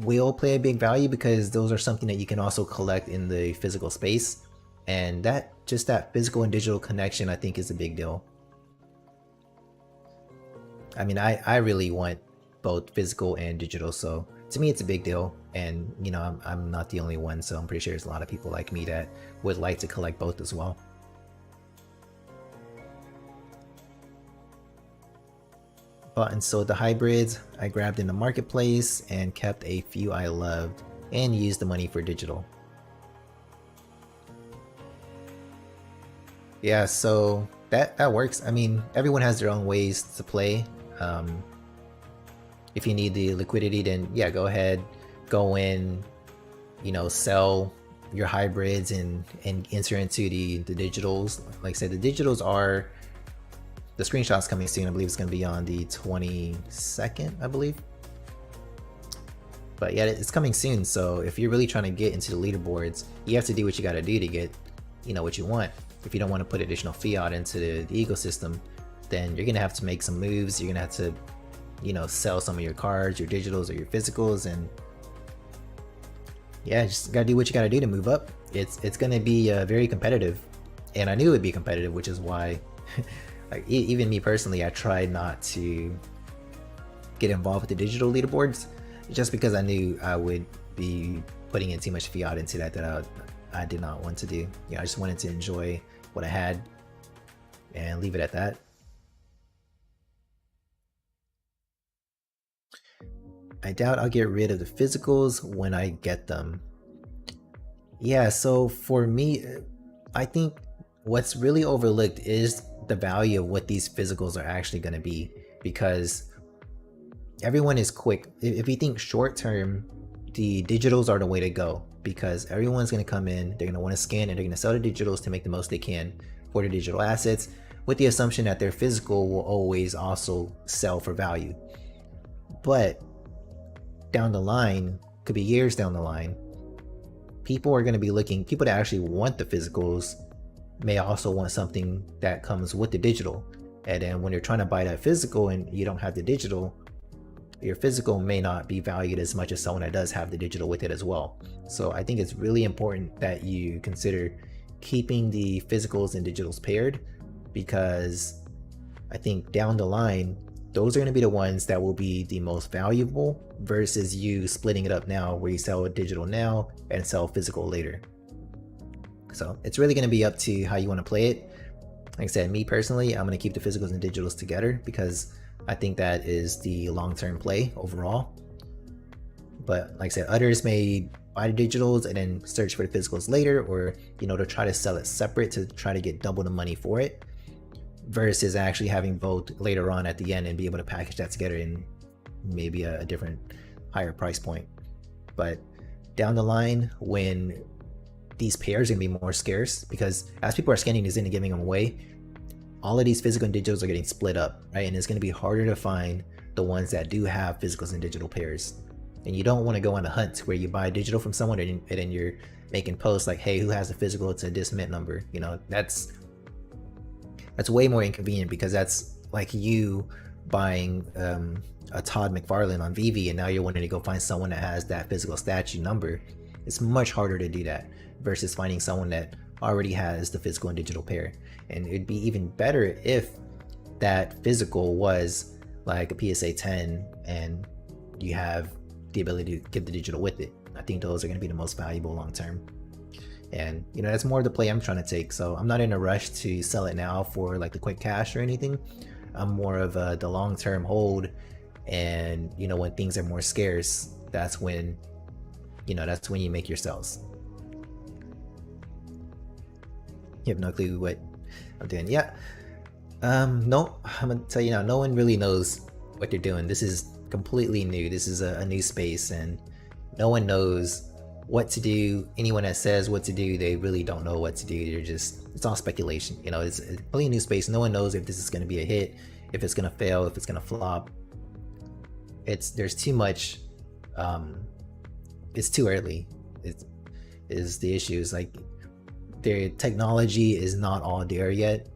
will play a big value because those are something that you can also collect in the physical space, and that physical and digital connection I think is a big deal. I mean, I really want both physical and digital, so to me it's a big deal. And I'm not the only one, so I'm pretty sure there's a lot of people like me that would like to collect both as well. And so the hybrids I grabbed in the marketplace and kept a few I loved and used the money for digital. Yeah, so that works. I mean, everyone has their own ways to play. If you need the liquidity, then yeah, go ahead, go in, sell your hybrids and enter into the digitals. Like I said, the digitals are the screenshot's coming soon. I believe it's going to be on the 22nd, I believe. But yeah, it's coming soon. So if you're really trying to get into the leaderboards, you have to do what you got to do to get, what you want. If you don't want to put additional fiat into the ecosystem, then you're going to have to make some moves. You're going to have to, sell some of your cards, your digitals or your physicals, and yeah, just got to do what you got to do to move up. It's going to be very competitive, and I knew it would be competitive, which is why like, even me personally, I tried not to get involved with the digital leaderboards just because I knew I would be putting in too much fiat into that I did not want to do. I just wanted to enjoy what I had and leave it at that. I doubt I'll get rid of the physicals when I get them. Yeah, so for me, I think what's really overlooked is the value of what these physicals are actually going to be, because everyone is quick. If you think short term, the digitals are the way to go, because everyone's going to come in, they're going to want to scan, and they're going to sell the digitals to make the most they can for the digital assets, with the assumption that their physical will always also sell for value. But down the line, could be years down the line, people are going to be looking, people that actually want the physicals may also want something that comes with the digital. And then when you're trying to buy that physical and you don't have the digital, your physical may not be valued as much as someone that does have the digital with it as well. So I think it's really important that you consider keeping the physicals and digitals paired, because I think down the line, those are going to be the ones that will be the most valuable versus you splitting it up now where you sell a digital now and sell physical later. So it's really going to be up to how you want to play it. Like I said, me personally, I'm going to keep the physicals and digitals together because I think that is the long-term play overall. But like I said, others may buy the digitals and then search for the physicals later, or to try to sell it separate to try to get double the money for it, versus actually having both later on at the end and be able to package that together in maybe a different higher price point. But down the line, when these pairs are going to be more scarce, because as people are scanning these in and giving them away, all of these physical and digitals are getting split up, right? And it's going to be harder to find the ones that do have physicals and digital pairs. And you don't want to go on a hunt where you buy digital from someone and then you're making posts like, hey, who has a physical to this mint number? You know, that's way more inconvenient, because that's like you buying a Todd McFarlane on VEVE, and now you're wanting to go find someone that has that physical statue number. It's much harder to do that versus finding someone that already has the physical and digital pair. And it'd be even better if that physical was like a PSA 10 and you have the ability to get the digital with it. I think those are going to be the most valuable long term. And you know, that's more of the play I'm trying to take. So I'm not in a rush to sell it now for like the quick cash or anything. I'm more of the long term hold. And you know, when things are more scarce, that's when, you know, that's when you make your sales. You have no clue what I'm doing. Yeah. No, I'm gonna tell you now, no one really knows what they're doing. This is completely new. This is a new space, and no one knows what to do. Anyone that says what to do, they really don't know what to do. They're just, it's all speculation. You know, it's a completely new space. No one knows if this is going to be a hit, if it's going to fail, if it's going to flop. There's too much, it's too early. Is the issue. Is like their technology is not all there yet.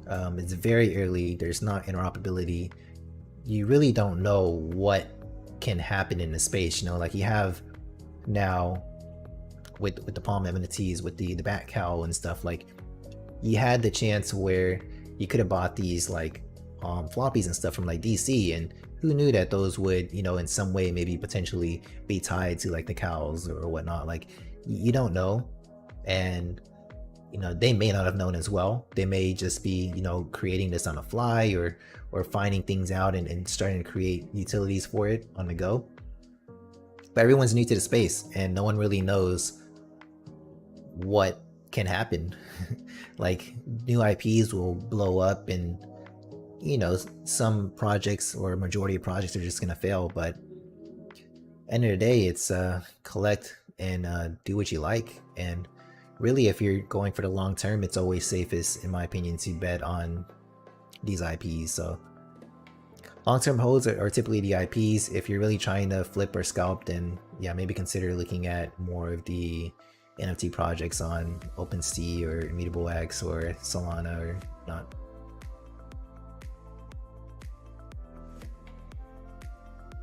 It's very early. There's not interoperability. You really don't know what can happen in the space. You know, like you have now with the Palm NFTs, with the Bat Cowl and stuff, like you had the chance where you could have bought these like floppies and stuff from like DC, and who knew that those would, you know, in some way maybe potentially be tied to like the cows or whatnot. Like you don't know, and you know, they may not have known as well. They may just be, you know, creating this on the fly, or finding things out and starting to create utilities for it on the go. But everyone's new to the space, and no one really knows what can happen. Like new IPs will blow up, and you know, some projects or majority of projects are just gonna fail. But end of the day, it's collect and do what you like. And really, if you're going for the long term, it's always safest, in my opinion, to bet on these IPs. So long-term holds are typically the IPs. If you're really trying to flip or scalp, then yeah, maybe consider looking at more of the NFT projects on OpenSea or Immutable X or Solana or not.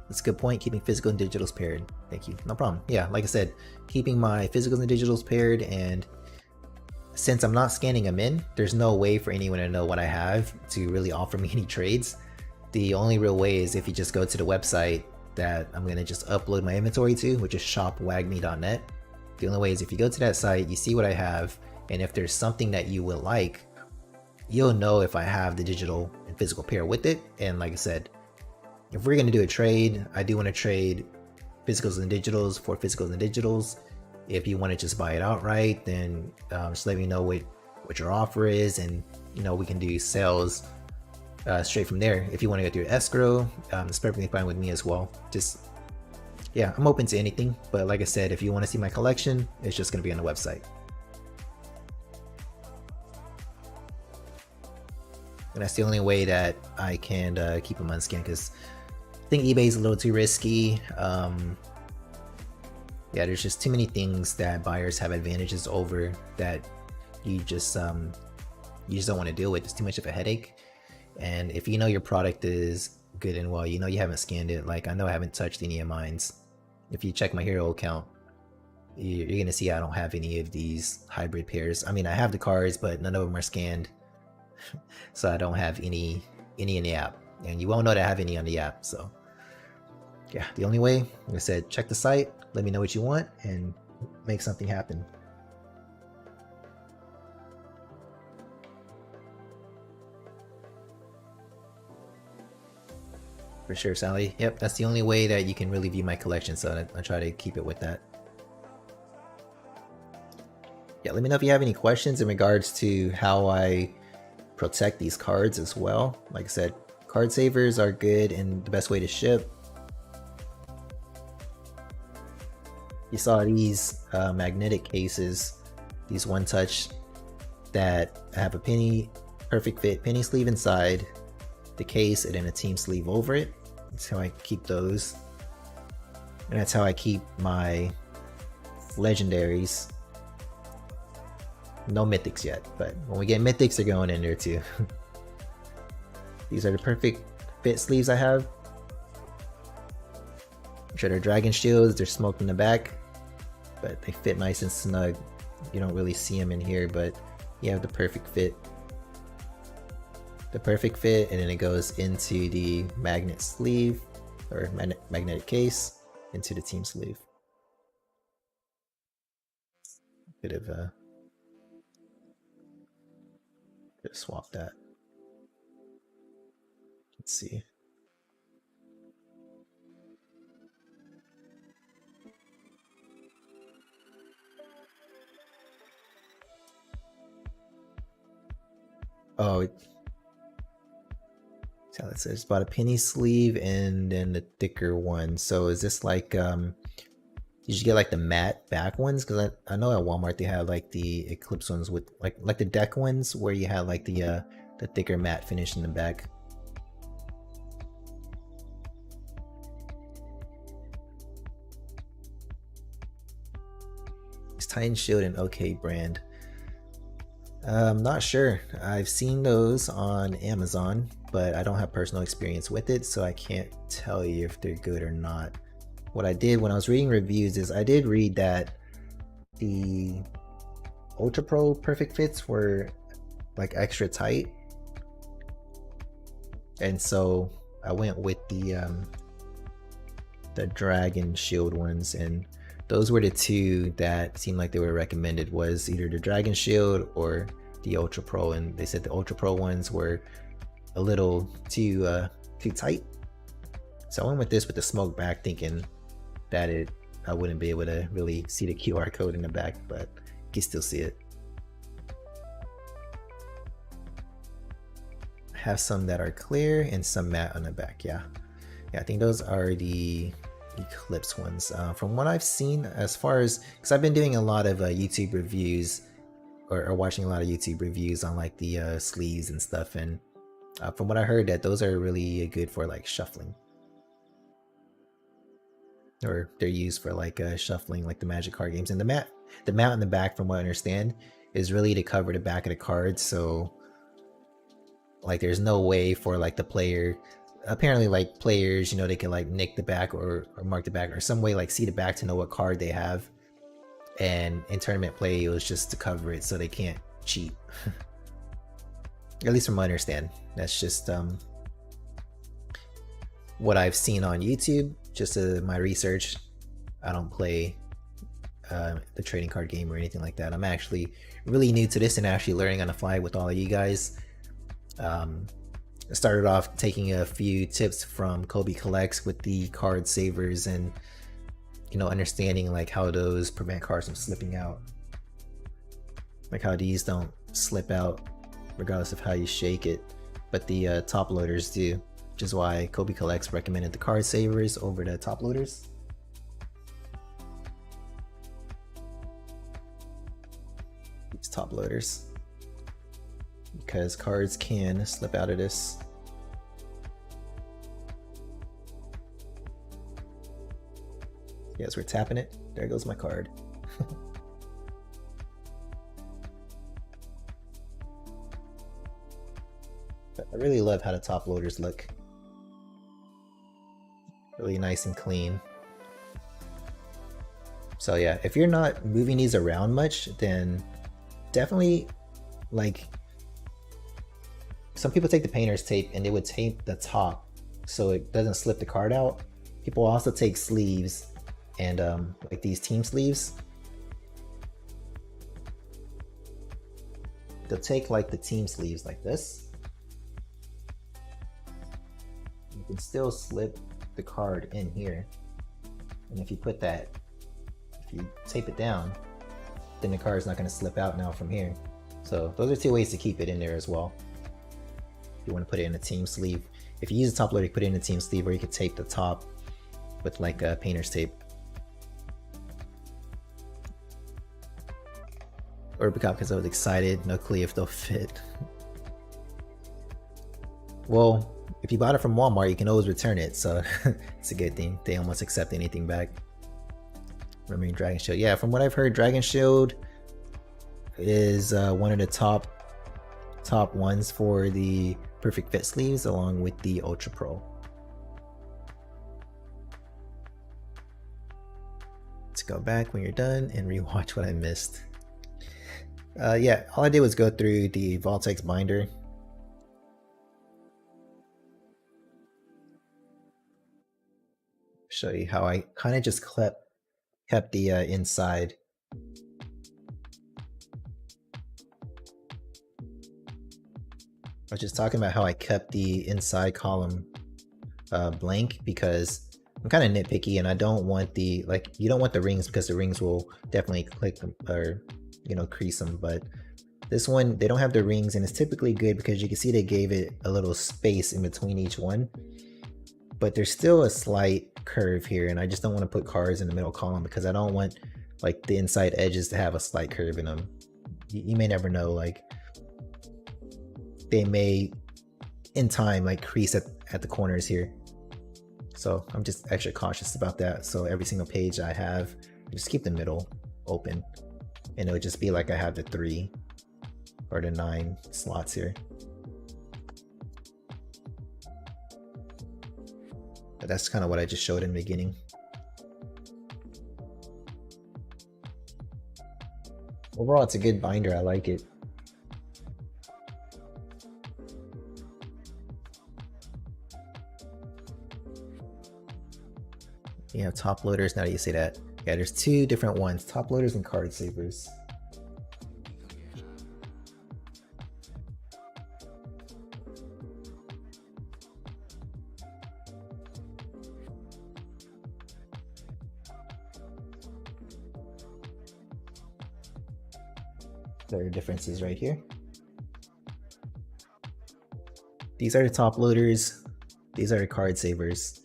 That's a good point, keeping physical and digitals paired. Thank you. No problem. Yeah, like I said, keeping my physicals and digitals paired, and since I'm not scanning them in, there's no way for anyone to know what I have to really offer me any trades. The only real way is if you just go to the website that I'm going to just upload my inventory to, which is shopwagme.net. The only way is if you go to that site, you see what I have, and if there's something that you will like, you'll know if I have the digital and physical pair with it. And like I said, if we're going to do a trade, I do want to trade physicals and digitals for physicals and digitals. If you want to just buy it outright, then just let me know what your offer is, and you know, we can do sales straight from there. If you want to go through escrow, it's perfectly fine with me as well. Just yeah, I'm open to anything. But like I said, if you want to see my collection, it's just going to be on the website. And that's the only way that I can keep them unscanned, because I think eBay is a little too risky. Yeah, there's just too many things that buyers have advantages over that you just don't want to deal with. It's too much of a headache. And if you know your product is good and well, you know you haven't scanned it. Like I know I haven't touched any of mines. If you check my HRO account, you're gonna see I don't have any of these hybrid pairs. I mean, I have the cards, but none of them are scanned. So I don't have any in the app, and you won't know that I have any on the app. So yeah, the only way, like I said, check the site, let me know what you want, and make something happen. For sure, Sally. Yep, that's the only way that you can really view my collection, so I try to keep it with that. Yeah, let me know if you have any questions in regards to how I protect these cards as well. Like I said, card savers are good and the best way to ship. You saw these magnetic cases, these one touch that have a penny, perfect fit penny sleeve inside the case, and then a team sleeve over it. That's how I keep those. And that's how I keep my legendaries. No mythics yet, but when we get mythics, they're going in there too. These are the perfect fit sleeves I have. I'm sure they're dragon shields, they're smoked in the back, but they fit nice and snug. You don't really see them in here, but you have the perfect fit. The perfect fit, and then it goes into the magnet sleeve, or magnetic case, into the team sleeve. Could have swapped that. Let's see. Oh, so it says about a penny sleeve and then the thicker one. So is this like you should get like the matte back ones? Because I know at Walmart they have like the Eclipse ones with like the deck ones where you have like the thicker matte finish in the back. Is Titan Shield an okay brand? I'm not sure. I've seen those on Amazon, but I don't have personal experience with it, so I can't tell you if they're good or not. What I did when I was reading reviews is I did read that the Ultra Pro Perfect Fits were like extra tight, and so I went with the Dragon Shield ones, and those were the two that seemed like they were recommended, was either the Dragon Shield or the Ultra Pro, and they said the Ultra Pro ones were a little too tight. So I went with this with the smoke back, thinking that I wouldn't be able to really see the QR code in the back, but you can still see it. I have some that are clear and some matte on the back. Yeah, I think those are the Eclipse ones. From what I've seen, as far as, because I've been doing a lot of YouTube reviews, or watching a lot of YouTube reviews on like the sleeves and stuff, and from what I heard, that those are really good for like shuffling, or they're used for like shuffling like the Magic card games. And the mat on the back, from what I understand, is really to cover the back of the cards, so like there's no way for like the player, apparently like players, you know, they can like nick the back or mark the back or some way, like see the back to know what card they have, and in tournament play it was just to cover it so they can't cheat. At least from what I understand. That's just what I've seen on YouTube, just my research. I don't play the trading card game or anything like that. I'm actually really new to this and actually learning on the fly with all of you guys. I started off taking a few tips from Kobe Collects with the card savers, and you know, understanding like how those prevent cards from slipping out, like how these don't slip out regardless of how you shake it, but the top loaders do, which is why Kobe Collects recommended the card savers over the top loaders. These top loaders, because cards can slip out of this. Yes, we're tapping it. There goes my card. But I really love how the top loaders look. Really nice and clean. So yeah, if you're not moving these around much, then definitely, like, some people take the painter's tape and they would tape the top so it doesn't slip the card out. People also take sleeves, and like these team sleeves, they'll take like the team sleeves like this. You can still slip the card in here, and if you put that, if you tape it down, then the card is not going to slip out now from here. So those are two ways to keep it in there as well. If you want to put it in a team sleeve, if you use a top loader, you put it in a team sleeve, or you could tape the top with like a painter's tape. Or because I was excited, no clue if they'll fit. Well, if you bought it from Walmart, you can always return it, so it's a good thing. They almost accept anything back. Remembering Dragon Shield. Yeah, from what I've heard, Dragon Shield, is one of the top ones for the perfect fit sleeves, along with the Ultra Pro. Let's go back when you're done and rewatch what I missed. Yeah, all I did was go through the Voltex binder. Show you how I kind of just kept the inside. I was just talking about how I kept the inside column blank because I'm kind of nitpicky and I don't want the, like, you don't want the rings because the rings will definitely click them or, you know, crease them. But this one, they don't have the rings, and it's typically good because you can see they gave it a little space in between each one. But there's still a slight curve here, and I just don't want to put cards in the middle column because I don't want like the inside edges to have a slight curve in them. You may never know, like they may in time like crease at the corners here. So I'm just extra cautious about that. So every single page I have, just keep the middle open, and it would just be like I have the 3 or the 9 slots here. But that's kind of what I just showed in the beginning. Overall, it's a good binder. I like it. You have top loaders. Now that you say that, yeah, there's 2 different ones: top loaders and card savers. There are differences right here. These are the top loaders. These are the card savers.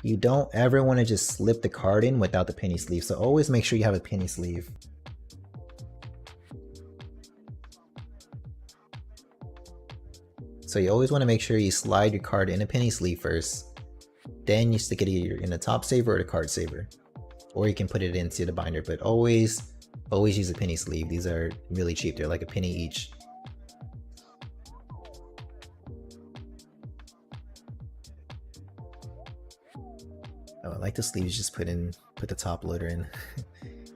You don't ever want to just slip the card in without the penny sleeve, so always make sure you have a penny sleeve. So you always want to make sure you slide your card in a penny sleeve first, then you stick it either in the top saver or the card saver, or you can put it into the binder, but always use a penny sleeve. These are really cheap. They're like a penny each. Oh, I like the sleeves. Just put the top loader in.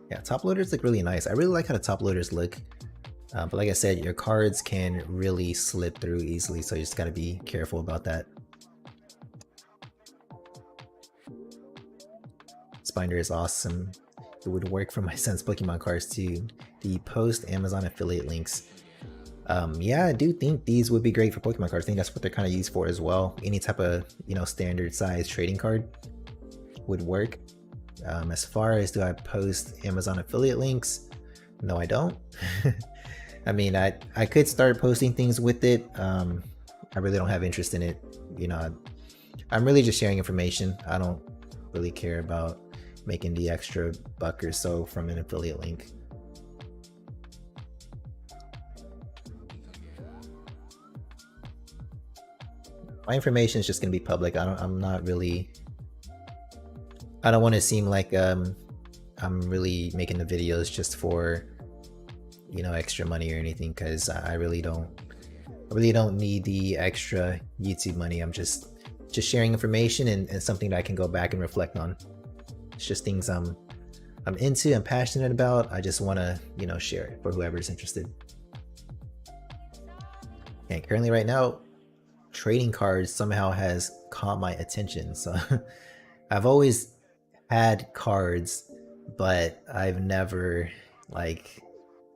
Yeah, top loaders look really nice. I really like how the top loaders look. But like I said, your cards can really slip through easily, so you just gotta be careful about that. This binder is awesome. It would work for my son's Pokemon cards too. The post Amazon affiliate links. Yeah, I do think these would be great for Pokemon cards. I think that's what they're kind of used for as well. Any type of, you know, standard size trading card would work. As far as do I post Amazon affiliate links? No, I don't. I mean, I could start posting things with it. I really don't have interest in it. You know, I'm really just sharing information. I don't really care about making the extra buck or so from an affiliate link. My information is just gonna be public. I'm not really. I don't want to seem like I'm really making the videos just for, you know, extra money or anything, because I really don't need the extra YouTube money. I'm just sharing information and something that I can go back and reflect on. It's just things I'm into, I'm passionate about. I just want to, you know, share it for whoever's interested. And currently right now, trading cards somehow has caught my attention. So I've always had cards, but I've never like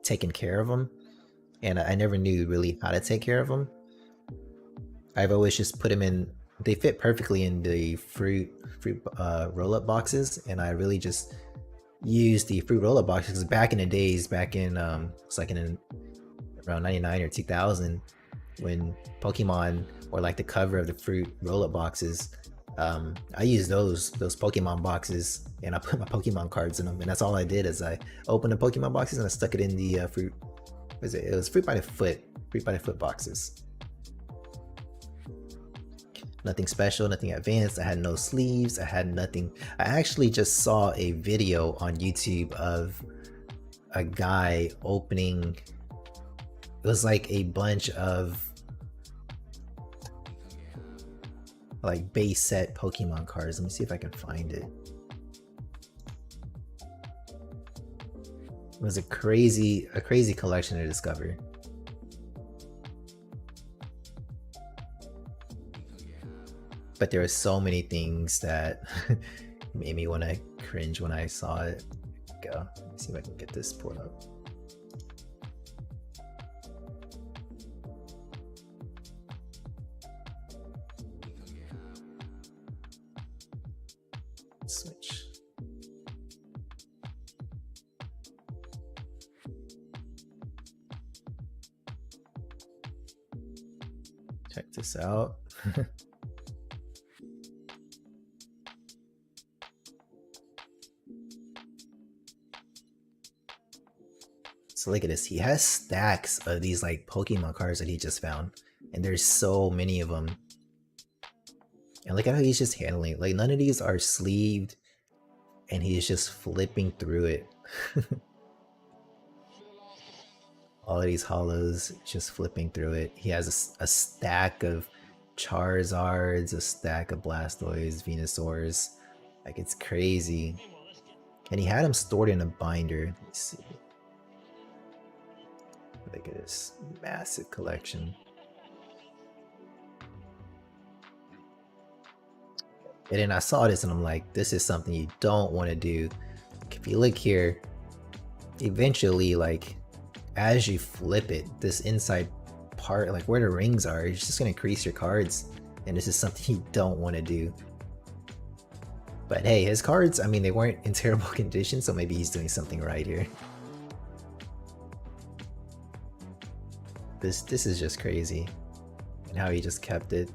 taken care of them, and I never knew really how to take care of them. I've always just put them in. They fit perfectly in the fruit roll-up boxes, and I really just used the fruit roll-up boxes because back in the days, back in it's like in around 99 or 2000, when Pokemon or like the cover of the fruit roll-up boxes, I used those Pokemon boxes and I put my Pokemon cards in them, and that's all I did. Is I opened the Pokemon boxes and I stuck it in the fruit. It was fruit by the foot boxes. Nothing special, nothing advanced. I had no sleeves. I had nothing. I actually just saw a video on YouTube of a guy opening, it was like a bunch of like base set Pokemon cards. Let me see if I can find it. It was a crazy collection to discover. But there were so many things that made me want to cringe when I saw it. Go. Let me see if I can get this pulled up. Switch. Check this out. So look at this. He has stacks of these like Pokemon cards that he just found, and there's so many of them. And look at how he's just handling it. Like none of these are sleeved, and he's just flipping through it. All of these hollows, just flipping through it. He has a stack of Charizards, a stack of Blastoise, Venusaurs. Like it's crazy. And he had them stored in a binder. Let's see. Look at this massive collection. And then I saw this and I'm like, this is something you don't want to do. If you look here, eventually, like, as you flip it, this inside part, like where the rings are, it's just going to crease your cards. And this is something you don't want to do. But hey, his cards, I mean, they weren't in terrible condition, so maybe he's doing something right here. This is just crazy, and how he just kept it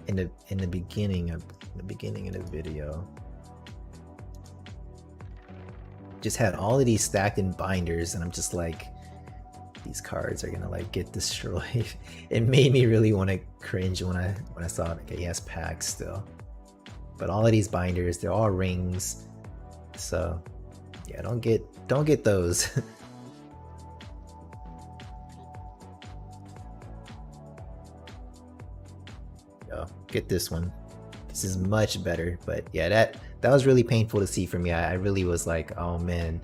in the beginning of the video. Just had all of these stacked in binders, and I'm just like, these cards are gonna like get destroyed. It made me really want to cringe when I saw it. Okay, he has packs still, but all of these binders, they're all rings. So yeah, don't get those. Get this one. This is much better. But yeah, that was really painful to see for me. I really was like, oh man,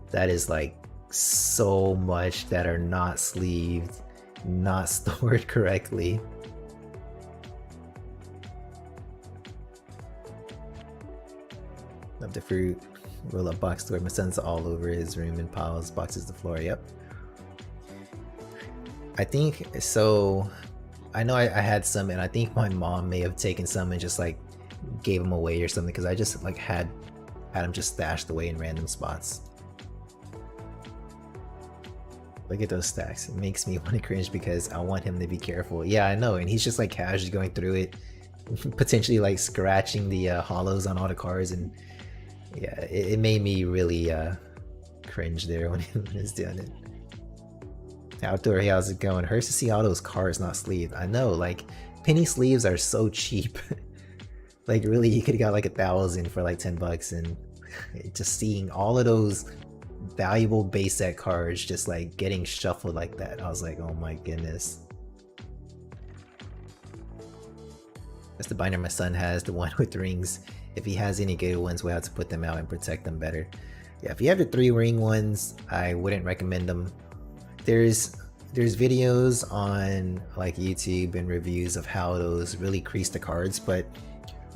that is like so much that are not sleeved, not stored correctly. Love the fruit. Roll up box store. My son's all over his room and piles boxes to the floor. Yep. I think so. I know I had some, and I think my mom may have taken some and just like gave them away or something, because I just like had them just stashed away in random spots. Look at those stacks. It makes me want to cringe because I want him to be careful. Yeah, I know, and he's just like casually going through it, potentially like scratching the hollows on all the cards, and yeah, it made me really cringe there when he was doing it. Outdoor, how's it going? Hurts to see all those cards not sleeved. I know, like penny sleeves are so cheap. Like really, you could have got like 1,000 for like 10 bucks, and just seeing all of those valuable base set cards just like getting shuffled like that, I was like, oh my goodness. That's the binder my son has, the one with rings. If he has any good ones, we'll have to put them out and protect them better. Yeah, if you have the 3 ring ones, I wouldn't recommend them. There's videos on like YouTube and reviews of how those really crease the cards, but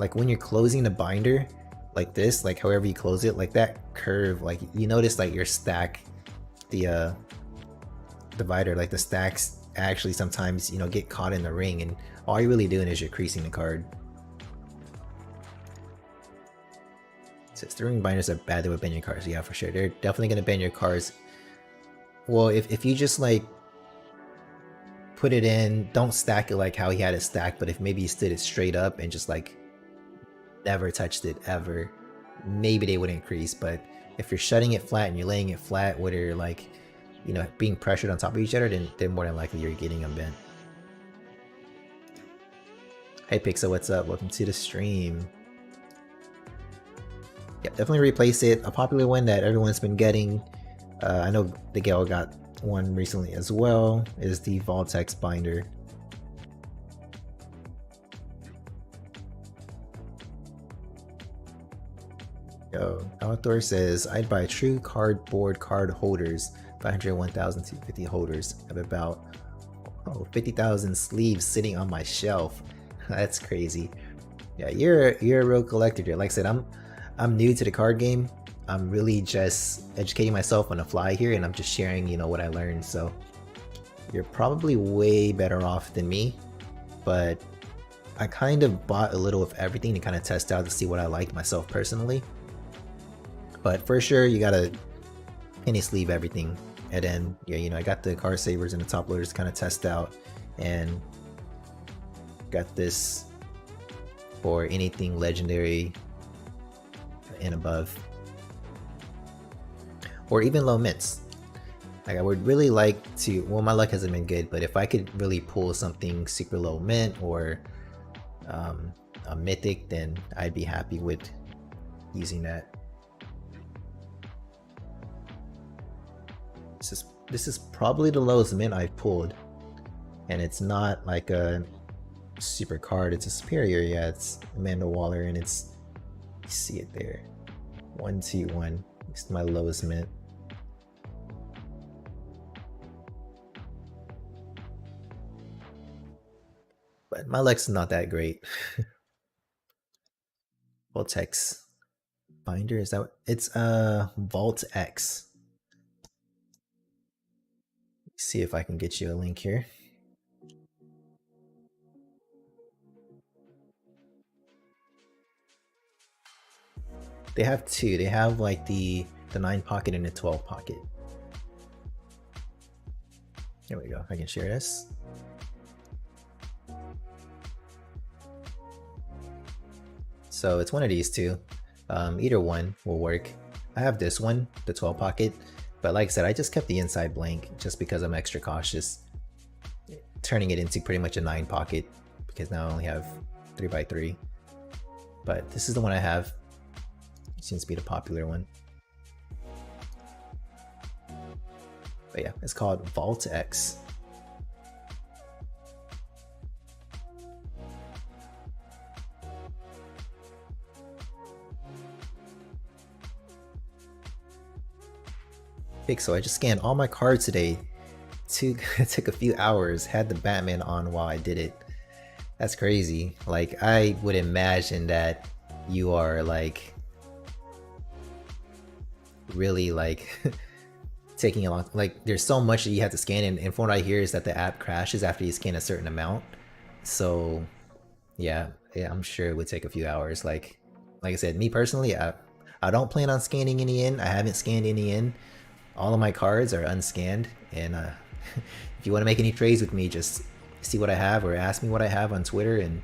like when you're closing the binder like this, like however you close it, like that curve, like you notice like your stack, the divider, like the stacks actually sometimes, you know, get caught in the ring, and all you're really doing is you're creasing the card. So the ring binders are bad, they would bend your cards. Yeah, for sure, they're definitely gonna bend your cards. Well, if you just like put it in, don't stack it like how he had it stacked, but if maybe you stood it straight up and just like never touched it ever, maybe they would increase. But if you're shutting it flat and you're laying it flat where they're like, you know, being pressured on top of each other, then more than likely you're getting them bent. Hey Pixel, what's up? Welcome to the stream. Yep, definitely replace it. A popular one that everyone's been getting, I know the Gale got one recently as well, is the Voltex binder. Yo, Outdoor says, I'd buy true cardboard card holders, 501,250 holders. I have about 50,000 sleeves sitting on my shelf. That's crazy. Yeah, you're a real collector here. Like I said, I'm new to the card game. I'm really just educating myself on the fly here, and I'm just sharing, what I learned. So you're probably way better off than me, but I kind of bought a little of everything to kind of test out to see what I liked myself personally. But for sure, you gotta penny sleeve everything. And then, yeah, I got the card savers and the top loaders to kind of test out, and got this for anything legendary and above, or even low mints. Like, I would really like to, well, my luck hasn't been good, but if I could really pull something super low mint or a mythic, then I'd be happy with using that. This is probably the lowest mint I've pulled, and it's not like a super card, it's a superior. Yeah, it's Amanda Waller, and it's, you see it there, 121. It's my lowest mint. But my luck's not that great. Voltex binder, is that what it's? Vault X. See if I can get you a link here. They have two. They have like the 9 pocket and the 12 pocket. There we go. I can share this. So it's one of these two. Either one will work. I have this one, the 12 pocket, but like I said, I just kept the inside blank just because I'm extra cautious, turning it into pretty much a 9 pocket, because now I only have 3x3. But this is the one I have. It seems to be the popular one. But yeah, it's called Vault X. So I just scanned all my cards today. It took a few hours, had the Batman on while I did it. That's crazy. Like, I would imagine that you are like really like taking a long, like there's so much that you have to scan, and from what I hear is that the app crashes after you scan a certain amount. So yeah, I'm sure it would take a few hours. Like I said, me personally, I don't plan on scanning any in. I haven't scanned any in. All of my cards are unscanned, and if you want to make any trades with me, just see what I have or ask me what I have on Twitter, and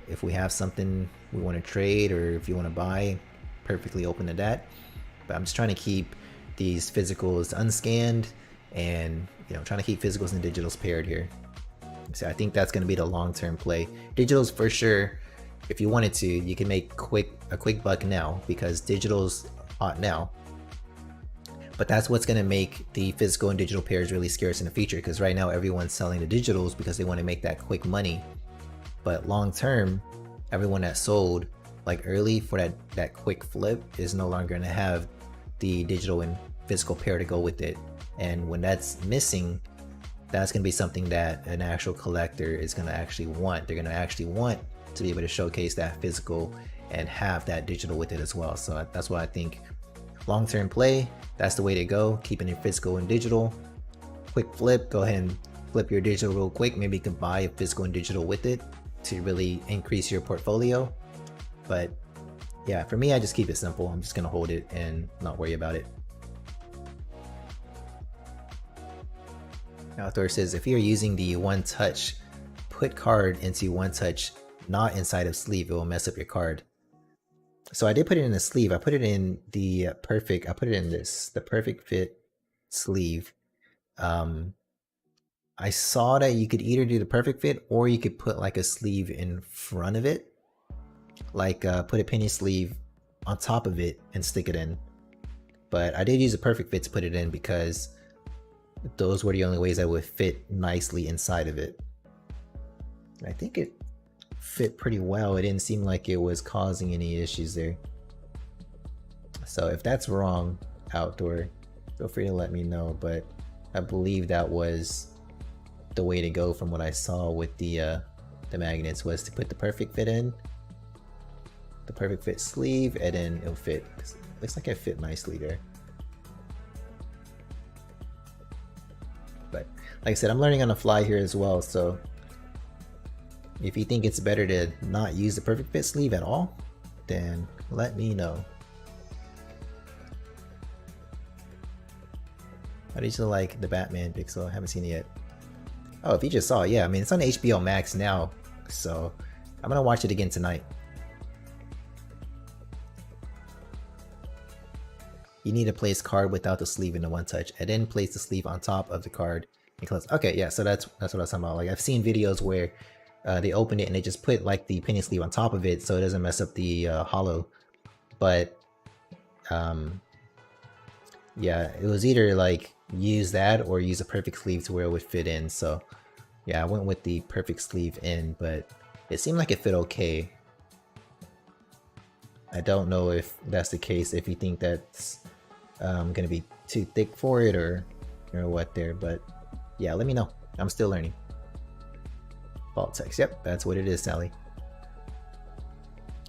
if we have something we want to trade or if you want to buy, perfectly open to that. But I'm just trying to keep these physicals unscanned, and trying to keep physicals and digitals paired here. So I think that's going to be the long-term play. Digitals for sure. If you wanted to, you can make a quick buck now, because digitals hot now. But that's what's going to make the physical and digital pairs really scarce in the future, because right now everyone's selling the digitals because they want to make that quick money. But long term, everyone that sold like early for that quick flip is no longer going to have the digital and physical pair to go with it. And when that's missing, that's going to be something that an actual collector is going to actually want. They're going to actually want to be able to showcase that physical and have that digital with it as well. So that's why I think long-term play, that's the way to go. Keeping it physical and digital. Quick flip, go ahead and flip your digital real quick. Maybe you can buy a physical and digital with it to really increase your portfolio. But yeah, for me, I just keep it simple. I'm just gonna hold it and not worry about it. Outdoor says, if you're using the one touch, put card into one touch, not inside of sleeve, it will mess up your card. So I did put it in the sleeve. I put it in the I put it in the perfect fit sleeve. I saw that you could either do the perfect fit, or you could put like a sleeve in front of it, like put a penny sleeve on top of it and stick it in. But I did use a perfect fit to put it in because those were the only ways that would fit nicely inside of it. I think it fit pretty well. It didn't seem like it was causing any issues there. So if that's wrong, Outdoor, feel free to let me know, but I believe that was the way to go from what I saw with the magnets, was to put the perfect fit in, the perfect fit sleeve, and then it'll fit. Looks like it fit nicely there. But like I said, I'm learning on the fly here as well, so if you think it's better to not use the perfect fit sleeve at all, then let me know. How did you like the Batman pixel? I haven't seen it yet. Oh, if you just saw it, yeah, I mean, it's on HBO Max now, so I'm gonna watch it again tonight. You need to place card without the sleeve in the one touch, and then place the sleeve on top of the card and close. Okay, yeah, so that's what I was talking about. Like, I've seen videos where they open it and they just put like the penny sleeve on top of it so it doesn't mess up the hollow. But yeah, it was either like use that or use a perfect sleeve to where it would fit in. So yeah, I went with the perfect sleeve in, but it seemed like it fit okay. I don't know if that's the case, if you think that's gonna be too thick for it or what there, but yeah, let me know. I'm still learning. Vault text, yep, that's what it is, Sally.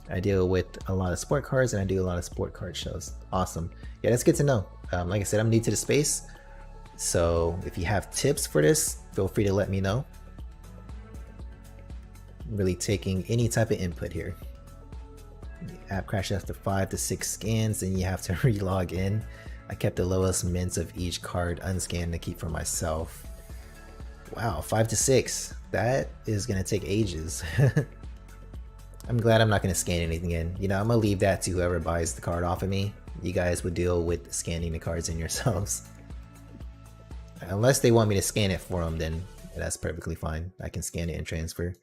I deal with a lot of sport cards and I do a lot of sport card shows. Awesome. Yeah, that's good to know. Like I said, I'm new to the space, so if you have tips for this, feel free to let me know. I'm really taking any type of input here. The app crashes after 5 to 6 scans, and you have to re-log in. I kept the lowest mints of each card unscanned to keep for myself. Wow, 5 to 6. That is gonna take ages. I'm glad I'm not gonna scan anything in. You know, I'm gonna leave that to whoever buys the card off of me. You guys would deal with scanning the cards in yourselves. Unless they want me to scan it for them, then that's perfectly fine. I can scan it and transfer.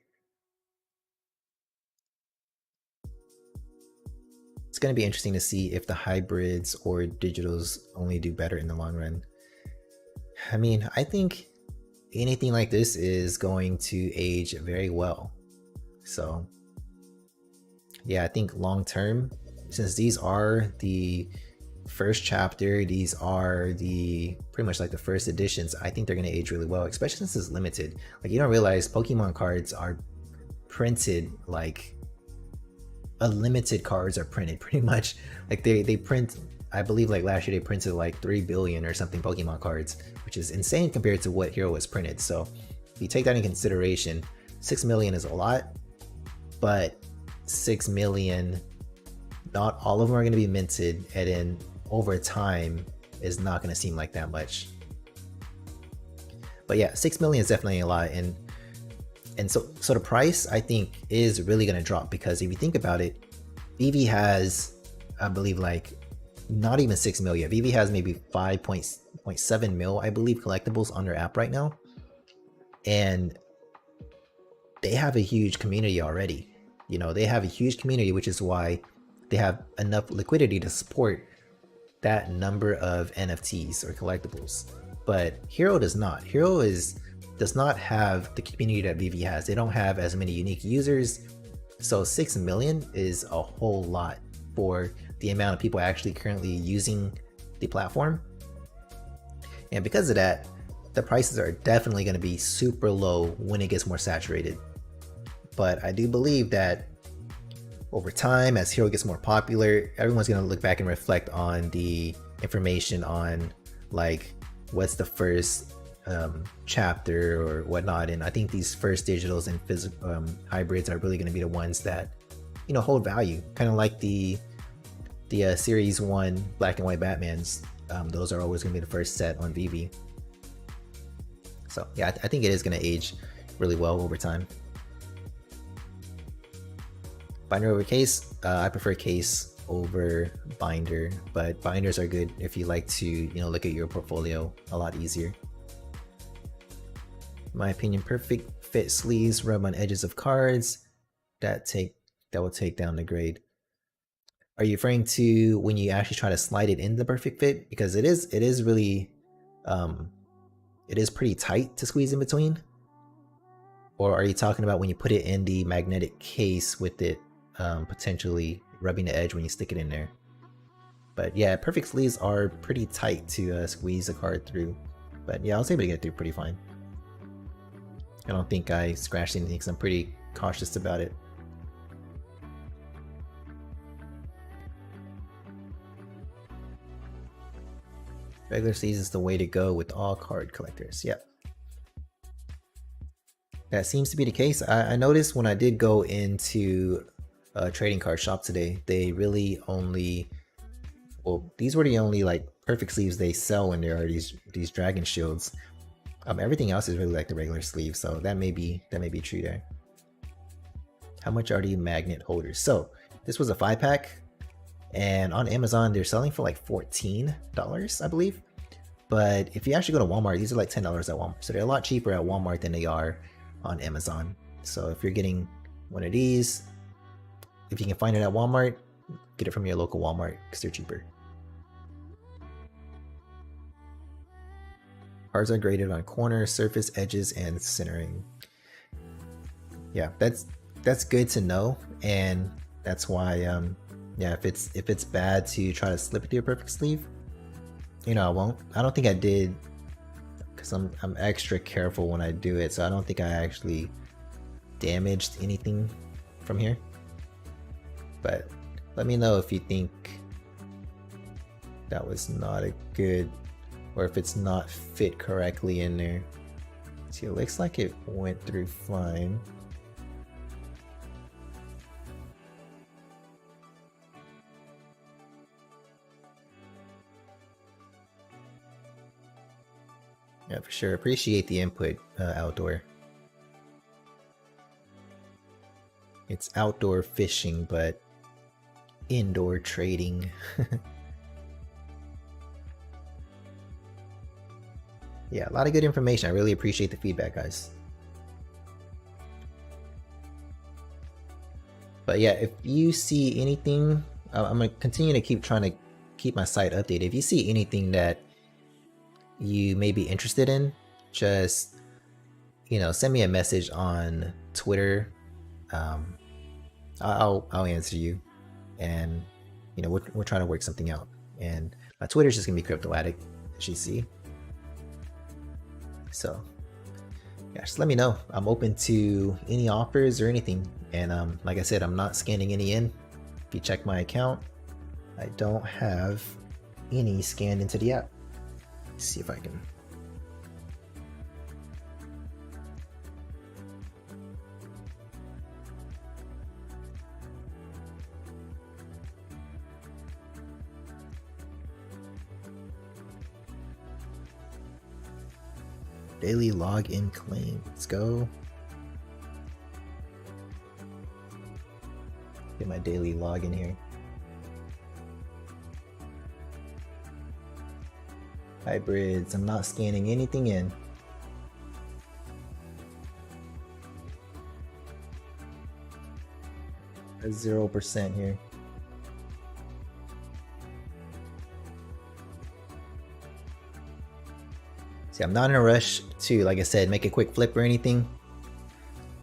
It's going to be interesting to see if the hybrids or digitals only do better in the long run. I mean, I think anything like this is going to age very well. So yeah, I think long term, since these are the first chapter, these are the pretty much like the first editions, I think they're going to age really well, especially since it's limited. Like, you don't realize Pokemon cards are printed, like unlimited cards are printed pretty much. Like they print, I believe like last year they printed like 3 billion or something Pokemon cards, which is insane compared to what Hero was printed. So if you take that in consideration, 6 million is a lot, but 6 million, not all of them are going to be minted, and then over time is not going to seem like that much. But yeah, 6 million is definitely a lot, and so the price, I think, is really going to drop, because if you think about it, VEVE has, I believe, like not even 6 million. VEVE has maybe 5.7 mil, I believe, collectibles on their app right now, and they have a huge community already. You know, they have a huge community, which is why they have enough liquidity to support that number of NFTs or collectibles. But Hero does not. Hero does not have the community that VEVE has. They don't have as many unique users. So 6 million is a whole lot for the amount of people actually currently using the platform. And because of that, the prices are definitely going to be super low when it gets more saturated. But I do believe that over time, as Hero gets more popular, everyone's going to look back and reflect on the information on like what's the first chapter or whatnot. And I think these first digitals and hybrids are really going to be the ones that, you know, hold value, kind of like the series 1 black and white Batmans. Those are always going to be the first set on VEVE. So yeah, I think it is going to age really well over time. Binder over case, I prefer case over binder, but binders are good if you like to, you know, look at your portfolio a lot easier. In my opinion, perfect fit sleeves rub on edges of cards that will take down the grade. Are you referring to when you actually try to slide it in the perfect fit? Because it is really, it is pretty tight to squeeze in between. Or are you talking about when you put it in the magnetic case with it potentially rubbing the edge when you stick it in there? But yeah, perfect sleeves are pretty tight to squeeze a card through. But yeah, I was able to get through pretty fine. I don't think I scratched anything because I'm pretty cautious about it. Regular sleeves is the way to go with all card collectors. Yep. That seems to be the case. I noticed when I did go into a trading card shop today, they really only, well, these were the only like perfect sleeves they sell when there are these dragon shields. Everything else is really like the regular sleeve, so that may be true there. How much are the magnet holders? So this was a 5-pack, and on Amazon they're selling for like $14, I believe. But if you actually go to Walmart, these are like $10 at Walmart, so they're a lot cheaper at Walmart than they are on Amazon. So if you're getting one of these, if you can find it at Walmart, get it from your local Walmart because they're cheaper. Cards are graded on corner, surface, edges, and centering. Yeah, that's good to know, and that's why yeah, if it's bad to try to slip it through a perfect sleeve, you know, I won't. I don't think I did because I'm extra careful when I do it, so I don't think I actually damaged anything from here. But let me know if you think that was not a good, or if it's not fit correctly in there. See, it looks like it went through fine. Yeah, for sure. Appreciate the input, Outdoor. It's outdoor fishing, but indoor trading. Yeah, a lot of good information. I really appreciate the feedback, guys. But yeah, if you see anything, I'm going to continue to keep trying to keep my site updated. If you see anything that you may be interested in, just, you know, send me a message on Twitter. I'll answer you, and you know, we're trying to work something out. And my Twitter is just gonna be Crypto Addict, as you see. So yeah, just let me know. I'm open to any offers or anything. And like I said, I'm not scanning any in. If you check my account, I don't have any scanned into the app. Let's see if I can. Daily login claim. Let's go. Get my daily login here. Hybrids. I'm not scanning anything in. A 0% here. See, I'm not in a rush to, like I said, make a quick flip or anything.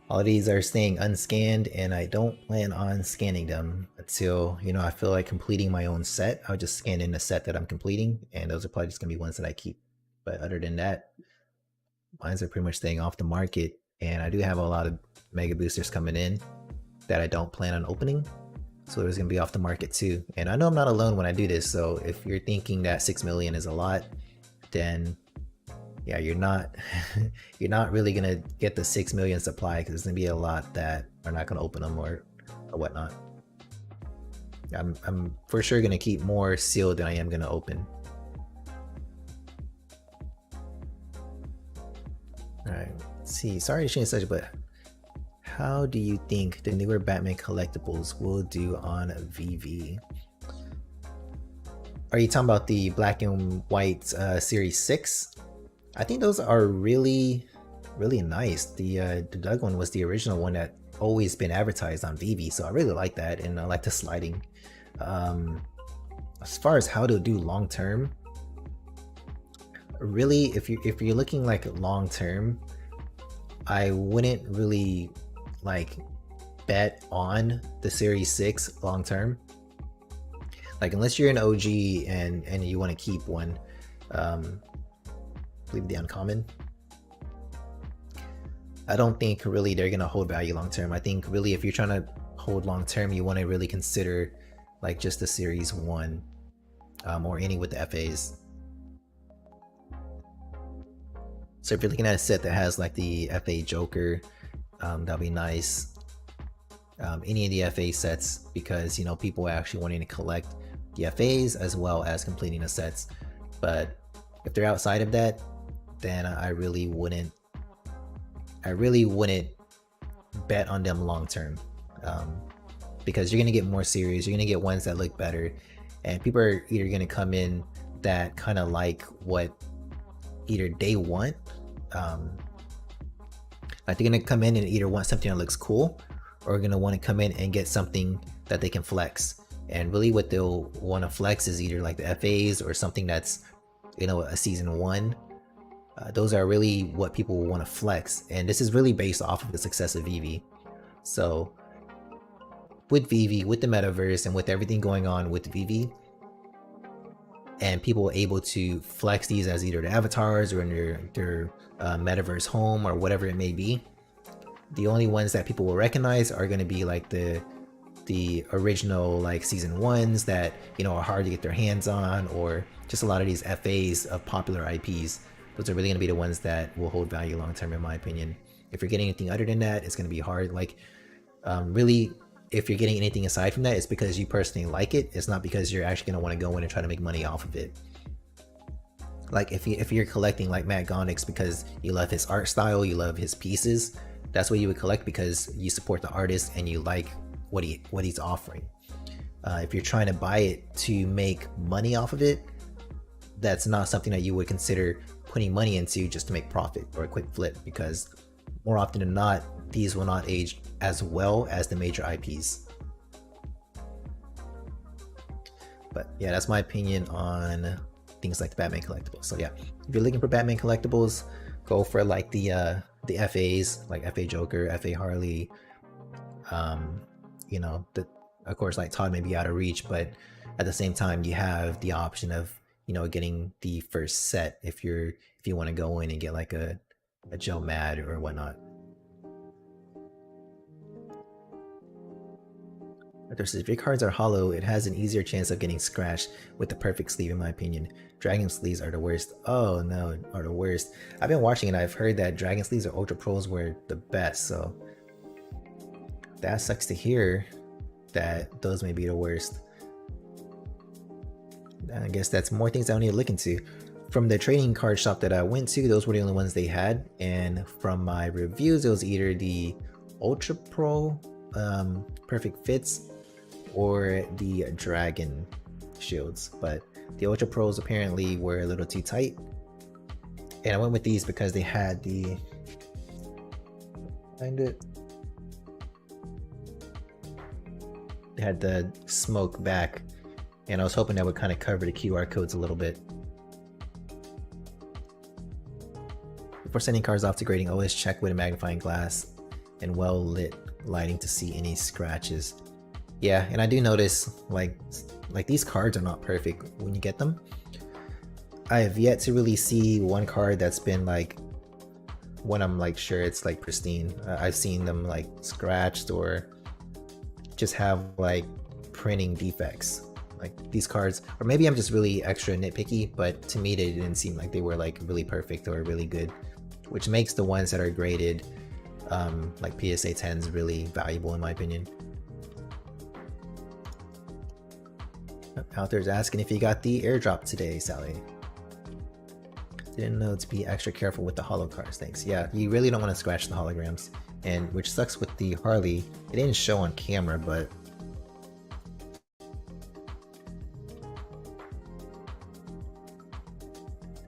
All of these are staying unscanned, and I don't plan on scanning them until, you know, I feel like completing my own set. I'll just scan in the set that I'm completing, and those are probably just gonna be ones that I keep. But other than that, mines are pretty much staying off the market, and I do have a lot of mega boosters coming in that I don't plan on opening. So there's gonna be off the market too. And I know I'm not alone when I do this, so if you're thinking that 6 million is a lot, then yeah, you're not you're not really gonna get the 6 million supply, because there's gonna be a lot that are not gonna open them or whatnot. I'm for sure gonna keep more sealed than I am gonna open. Alright, let's see. Sorry to change the subject, but how do you think the newer Batman collectibles will do on VEVE? Are you talking about the black and white Series 6? I think those are really nice. The Doug one was the original one that always been advertised on VEVE, so I really like that, and I like the sliding As far as how to do long term, really, if you're looking like long term, I wouldn't really like bet on the Series 6 long term. Like, unless you're an OG and you want to keep one, leave the uncommon. I don't think really they're gonna hold value long term. I think really if you're trying to hold long term, you want to really consider like just the Series 1 or any with the FAs. So if you're looking at a set that has like the FA Joker, that'll be nice. Any of the FA sets, because you know people are actually wanting to collect the FAs as well as completing the sets. But if they're outside of that, then I really wouldn't bet on them long term, because you're gonna get more series, you're gonna get ones that look better, and people are either gonna come in that kind of like what either they want, like they're gonna come in and either want something that looks cool, or gonna want to come in and get something that they can flex. And really what they'll want to flex is either like the FAs or something that's, you know, a season 1. Those are really what people will want to flex, and this is really based off of the success of VEVE. So with VEVE, with the metaverse, and with everything going on with VEVE, and people able to flex these as either the avatars or in their metaverse home or whatever it may be, the only ones that people will recognize are going to be like the original like season 1s that, you know, are hard to get their hands on, or just a lot of these FAs of popular IPs. Those are really going to be the ones that will hold value long term, in my opinion. If you're getting anything other than that, it's going to be hard. Like, really, if you're getting anything aside from that, it's because you personally like it. It's not because you're actually going to want to go in and try to make money off of it. Like, if you're collecting like Matt Gonix because you love his art style, you love his pieces, that's what you would collect because you support the artist and you like what he's offering. If you're trying to buy it to make money off of it, that's not something that you would consider putting money into just to make profit or a quick flip, because more often than not, these will not age as well as the major IPs. But yeah, that's my opinion on things like the Batman collectibles. So yeah, if you're looking for Batman collectibles, go for like the FAs, like FA Joker, FA Harley. You know, of course, like Todd may be out of reach, but at the same time, you have the option of, you know, getting the first set if you want to go in and get like a Joe Mad or whatnot. If your cards are hollow, it has an easier chance of getting scratched with the perfect sleeve, in my opinion. Dragon sleeves are the worst. Oh no, are the worst. I've been watching and I've heard that Dragon sleeves or Ultra Pros were the best, so that sucks to hear that those may be the worst. I guess that's more things I need to look into. From the trading card shop that I went to, those were the only ones they had, and from my reviews, it was either the Ultra Pro Perfect Fits or the Dragon shields, but the Ultra Pros apparently were a little too tight, and I went with these because they had the smoke back, and I was hoping that would kind of cover the QR codes a little bit. Before sending cards off to grading, always check with a magnifying glass and well lit lighting to see any scratches. Yeah, and I do notice like these cards are not perfect when you get them. I have yet to really see one card that's been like, when I'm like sure it's like pristine. I've seen them like scratched or just have like printing defects. Like these cards, or maybe I'm just really extra nitpicky, but to me they didn't seem like they were like really perfect or really good, which makes the ones that are graded like PSA 10s really valuable, in my opinion. Out there's asking if you got the airdrop today, Sally. Didn't know to be extra careful with the holo cards. Thanks. Yeah, you really don't want to scratch the holograms, and which sucks with the Harley. It didn't show on camera, but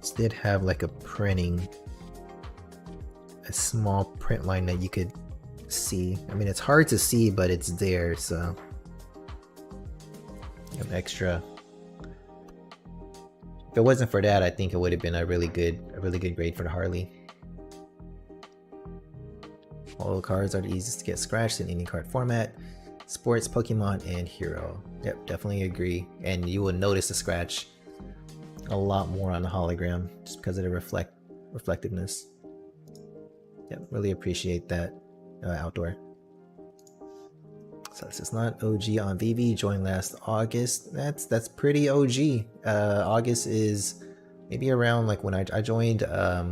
it did have like a small print line that you could see. I mean, it's hard to see, but it's there, so extra. If it wasn't for that, I think it would have been a really good grade for the Harley. All the cards are the easiest to get scratched in any card format. Sports, Pokemon, and Hero. Yep, definitely agree. And you will notice the scratch a lot more on the hologram just because of the reflectiveness. Yep, really appreciate that, Outdoor. So this is not OG on VEVE. Joined last August. That's pretty OG. August is maybe around like when I joined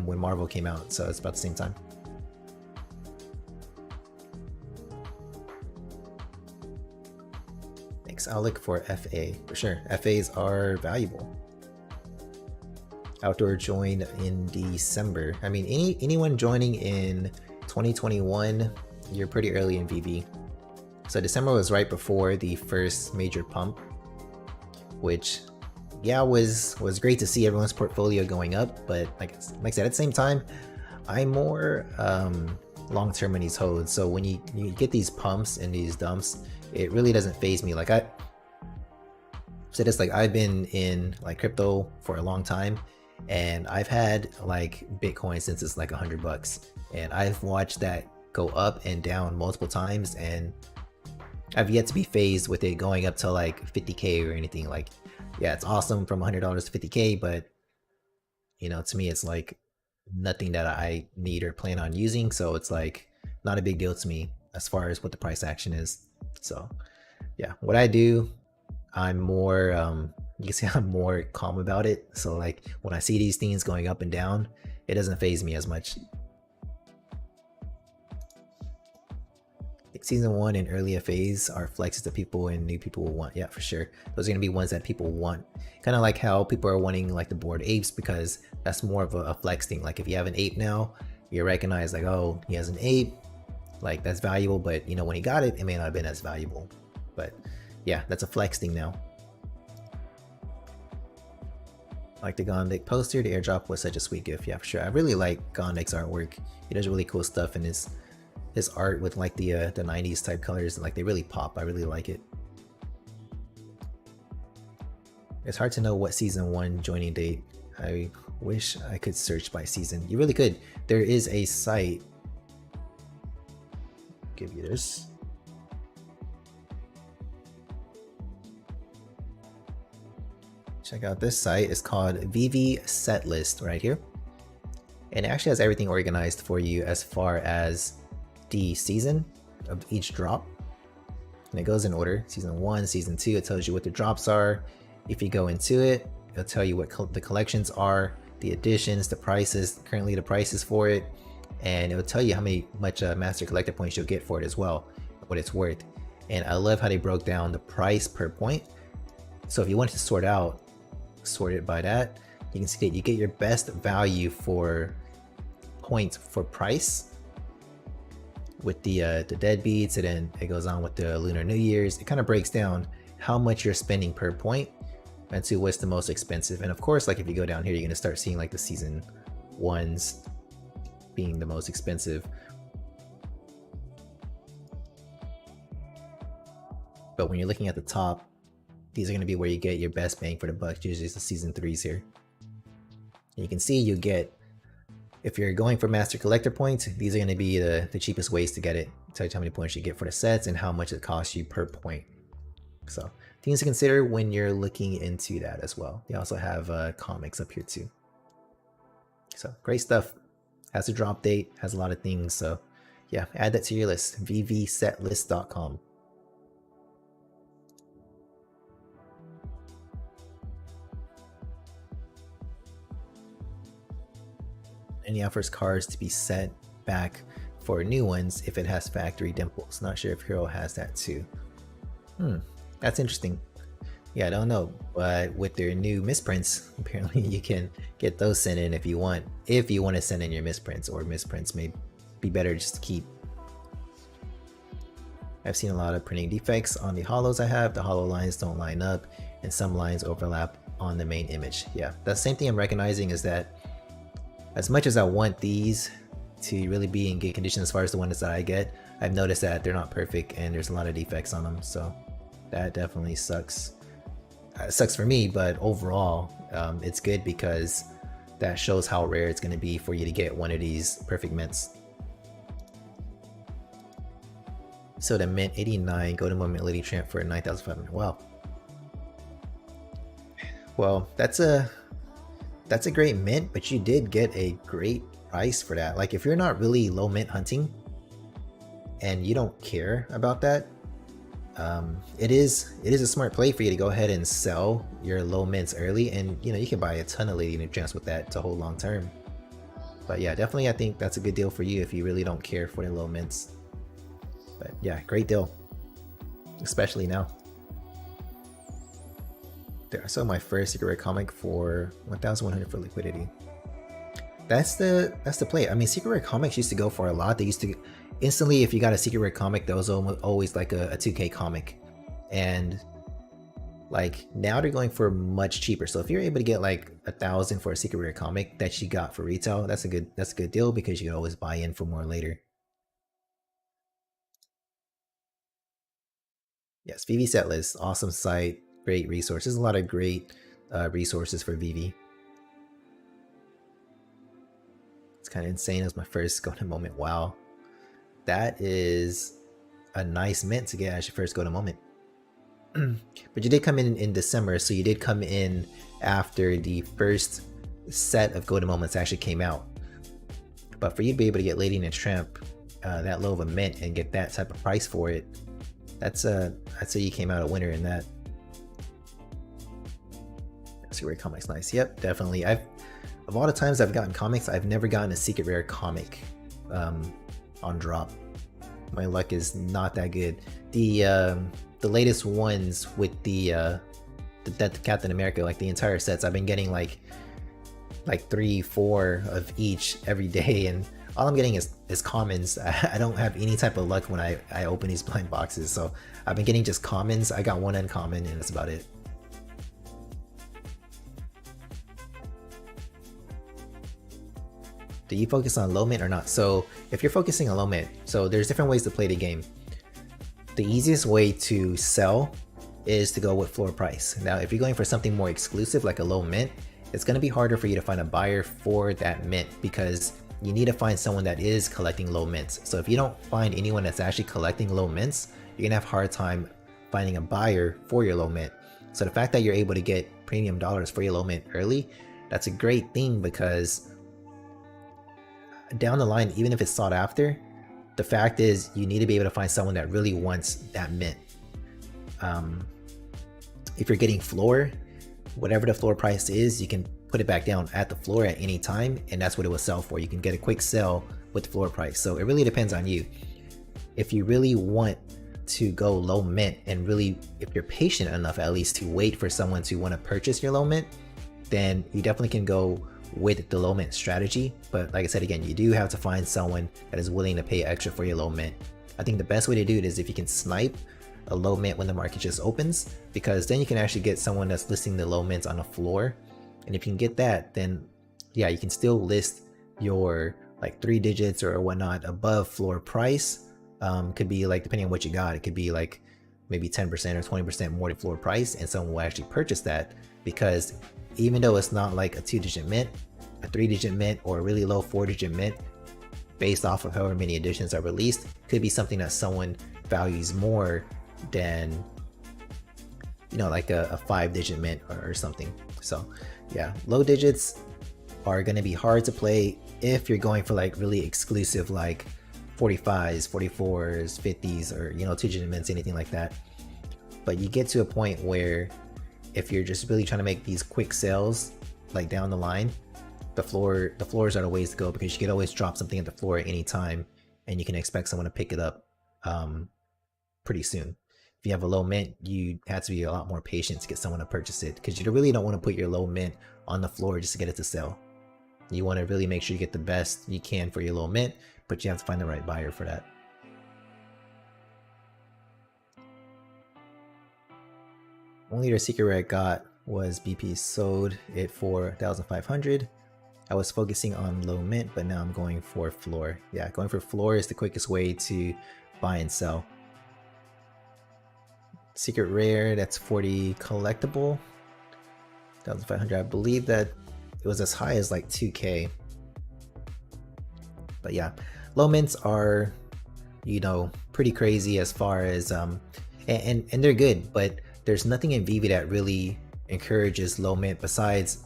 when Marvel came out, so it's about the same time. Thanks. I'll look for FA for sure. FAs are valuable. Outdoor joined in December. I mean, anyone joining in 2021, you're pretty early in VEVE. So December was right before the first major pump, which yeah was great to see everyone's portfolio going up. But like I said, at the same time, I'm more long-term in these holds. So when you get these pumps and these dumps, it really doesn't phase me. Like I said, it's like I've been in like crypto for a long time, and I've had like Bitcoin since it's like $100, and I've watched that go up and down multiple times, and I've yet to be phased with it going up to like 50k or anything. Like, yeah, it's awesome from $100 to 50k, but you know, to me, it's like nothing that I need or plan on using. So it's like not a big deal to me as far as what the price action is. So yeah, what I do, I'm more, you can say I'm more calm about it. So like when I see these things going up and down, it doesn't phase me as much. Season 1 and early FAs are flexes that people and new people will want. Yeah, for sure. Those are going to be ones that people want. Kind of like how people are wanting like the bored apes, because that's more of a flex thing. Like if you have an ape now, you recognize like, oh, he has an ape, like that's valuable, but you know, when he got it, it may not have been as valuable. But yeah, that's a flex thing now. Like the Gondik poster, the airdrop was such a sweet gift. Yeah, for sure. I really like Gondik's artwork. He does really cool stuff, and his art with like the 90s type colors, like they really pop. I really like it. It's hard to know what season 1 joining date. I wish I could search by season. You really could. There is a site. Give you this. Check out this site. It's called VEVE Setlist right here. And it actually has everything organized for you as far as the season of each drop, and it goes in order. Season 1, season 2, it tells you what the drops are. If you go into it, it'll tell you what the collections are, the additions, the prices, currently the prices for it, and it will tell you how much master collector points you'll get for it as well, what it's worth. And I love how they broke down the price per point. So if you want to sort it by that, you can see that you get your best value for points for price with the deadbeats, and then it goes on with the Lunar New Year's. It kind of breaks down how much you're spending per point and to what's the most expensive. And of course, like if you go down here, you're gonna start seeing like the season 1s being the most expensive. But when you're looking at the top, these are gonna be where you get your best bang for the buck. Usually it's the season 3s here. And you can see you get, if you're going for master collector points, these are going to be the cheapest ways to get it. Tell you how many points you get for the sets and how much it costs you per point. So things to consider when you're looking into that as well. They also have comics up here too. So great stuff. Has a drop date, has a lot of things. So yeah, add that to your list. VEVEsetlist.com. And he offers cards to be sent back for new ones if it has factory dimples. Not sure if Hero has that too. That's interesting. Yeah, I don't know, but with their new misprints, apparently you can get those sent in if you want. If you want to send in your misprints, or misprints may be better just to keep. I've seen a lot of printing defects on the holos I have. The holo lines don't line up, and some lines overlap on the main image. Yeah, the same thing I'm recognizing is that as much as I want these to really be in good condition as far as the ones that I get, I've noticed that they're not perfect and there's a lot of defects on them, so that definitely sucks. It sucks for me, but overall, it's good because that shows how rare it's going to be for you to get one of these perfect mints. So the mint 89, go to moment Lady Tramp for 9,500. Wow. Well, that's a great mint, but you did get a great price for that. Like if you're not really low mint hunting and you don't care about that, it is a smart play for you to go ahead and sell your low mints early, and you can buy a ton of Lady Tramps with that to hold long term. But yeah, definitely I think that's a good deal for you if you really don't care for the low mints. But yeah, great deal, especially now. There, I sold my first secret rare comic for 1,100 for liquidity. That's the play. I mean, secret rare comics used to go for a lot. They used to instantly, if you got a secret rare comic, that was always like a 2K comic, and like now they're going for much cheaper. So if you're able to get like 1,000 for a secret rare comic that you got for retail, that's a good deal because you can always buy in for more later. Yes, VEVE set list, awesome site, great resources, a lot of great resources for VEVE. It's kind of insane. It was my first go to moment. Wow, that is a nice mint to get as your first go to moment. But you did come in December, so you did come in after the first set of go to moments actually came out. But for you to be able to get Lady Tramp that low of a mint and get that type of price for it, I'd say you came out a winner in that. Secret rare comics, nice. Yep, definitely. Of all the times I've gotten comics, I've never gotten a secret rare comic on drop. My luck is not that good. The latest ones with the Captain America, like the entire sets, I've been getting like 3-4 of each every day, and all I'm getting is commons. I don't have any type of luck when I open these blind boxes, so I've been getting just commons. I got one uncommon and that's about it. Do you focus on low mint or not? So if you're focusing on low mint, so there's different ways to play the game. The easiest way to sell is to go with floor price. Now, if you're going for something more exclusive like a low mint, it's going to be harder for you to find a buyer for that mint because you need to find someone that is collecting low mints. So if you don't find anyone that's actually collecting low mints, you're gonna have a hard time finding a buyer for your low mint. So the fact that you're able to get premium dollars for your low mint early, that's a great thing because down the line, even if it's sought after, the fact is you need to be able to find someone that really wants that mint. If you're getting floor, whatever the floor price is, you can put it back down at the floor at any time, and that's what it will sell for. You can get a quick sell with the floor price. So it really depends on you. If you really want to go low mint, and really if you're patient enough at least to wait for someone to want to purchase your low mint, then you definitely can go with the low mint strategy. But like I said again, you do have to find someone that is willing to pay extra for your low mint. I think the best way to do it is if you can snipe a low mint when the market just opens, because then you can actually get someone that's listing the low mints on the floor. And if you can get that, then yeah, you can still list your like 3 digits or whatnot above floor price. Could be like, depending on what you got, it could be like maybe 10% or 20% more than floor price, and someone will actually purchase that, because even though it's not like a 2-digit mint, a 3-digit mint, or a really low 4-digit mint, based off of however many editions are released, could be something that someone values more than, you know, like a 5-digit mint or something. So yeah, low digits are going to be hard to play if you're going for like really exclusive, like 45s, 44s, 50s, or, you know, 2-digit mints, anything like that. But you get to a point where if you're just really trying to make these quick sales like down the line, the floors are the ways to go, because you can always drop something at the floor at any time and you can expect someone to pick it up pretty soon. If you have a low mint, you have to be a lot more patient to get someone to purchase it, because you really don't want to put your low mint on the floor just to get it to sell. You want to really make sure you get the best you can for your low mint, but you have to find the right buyer for that. Only the secret rare I got was BP, sold it for 1,500. I was focusing on low mint, but now I'm going for floor. Yeah, going for floor is the quickest way to buy and sell. Secret rare, that's 40 collectible. 1,500. I believe that it was as high as like 2K. But yeah, low mints are, you know, pretty crazy as far as and they're good, but there's nothing in VEVE that really encourages low mint besides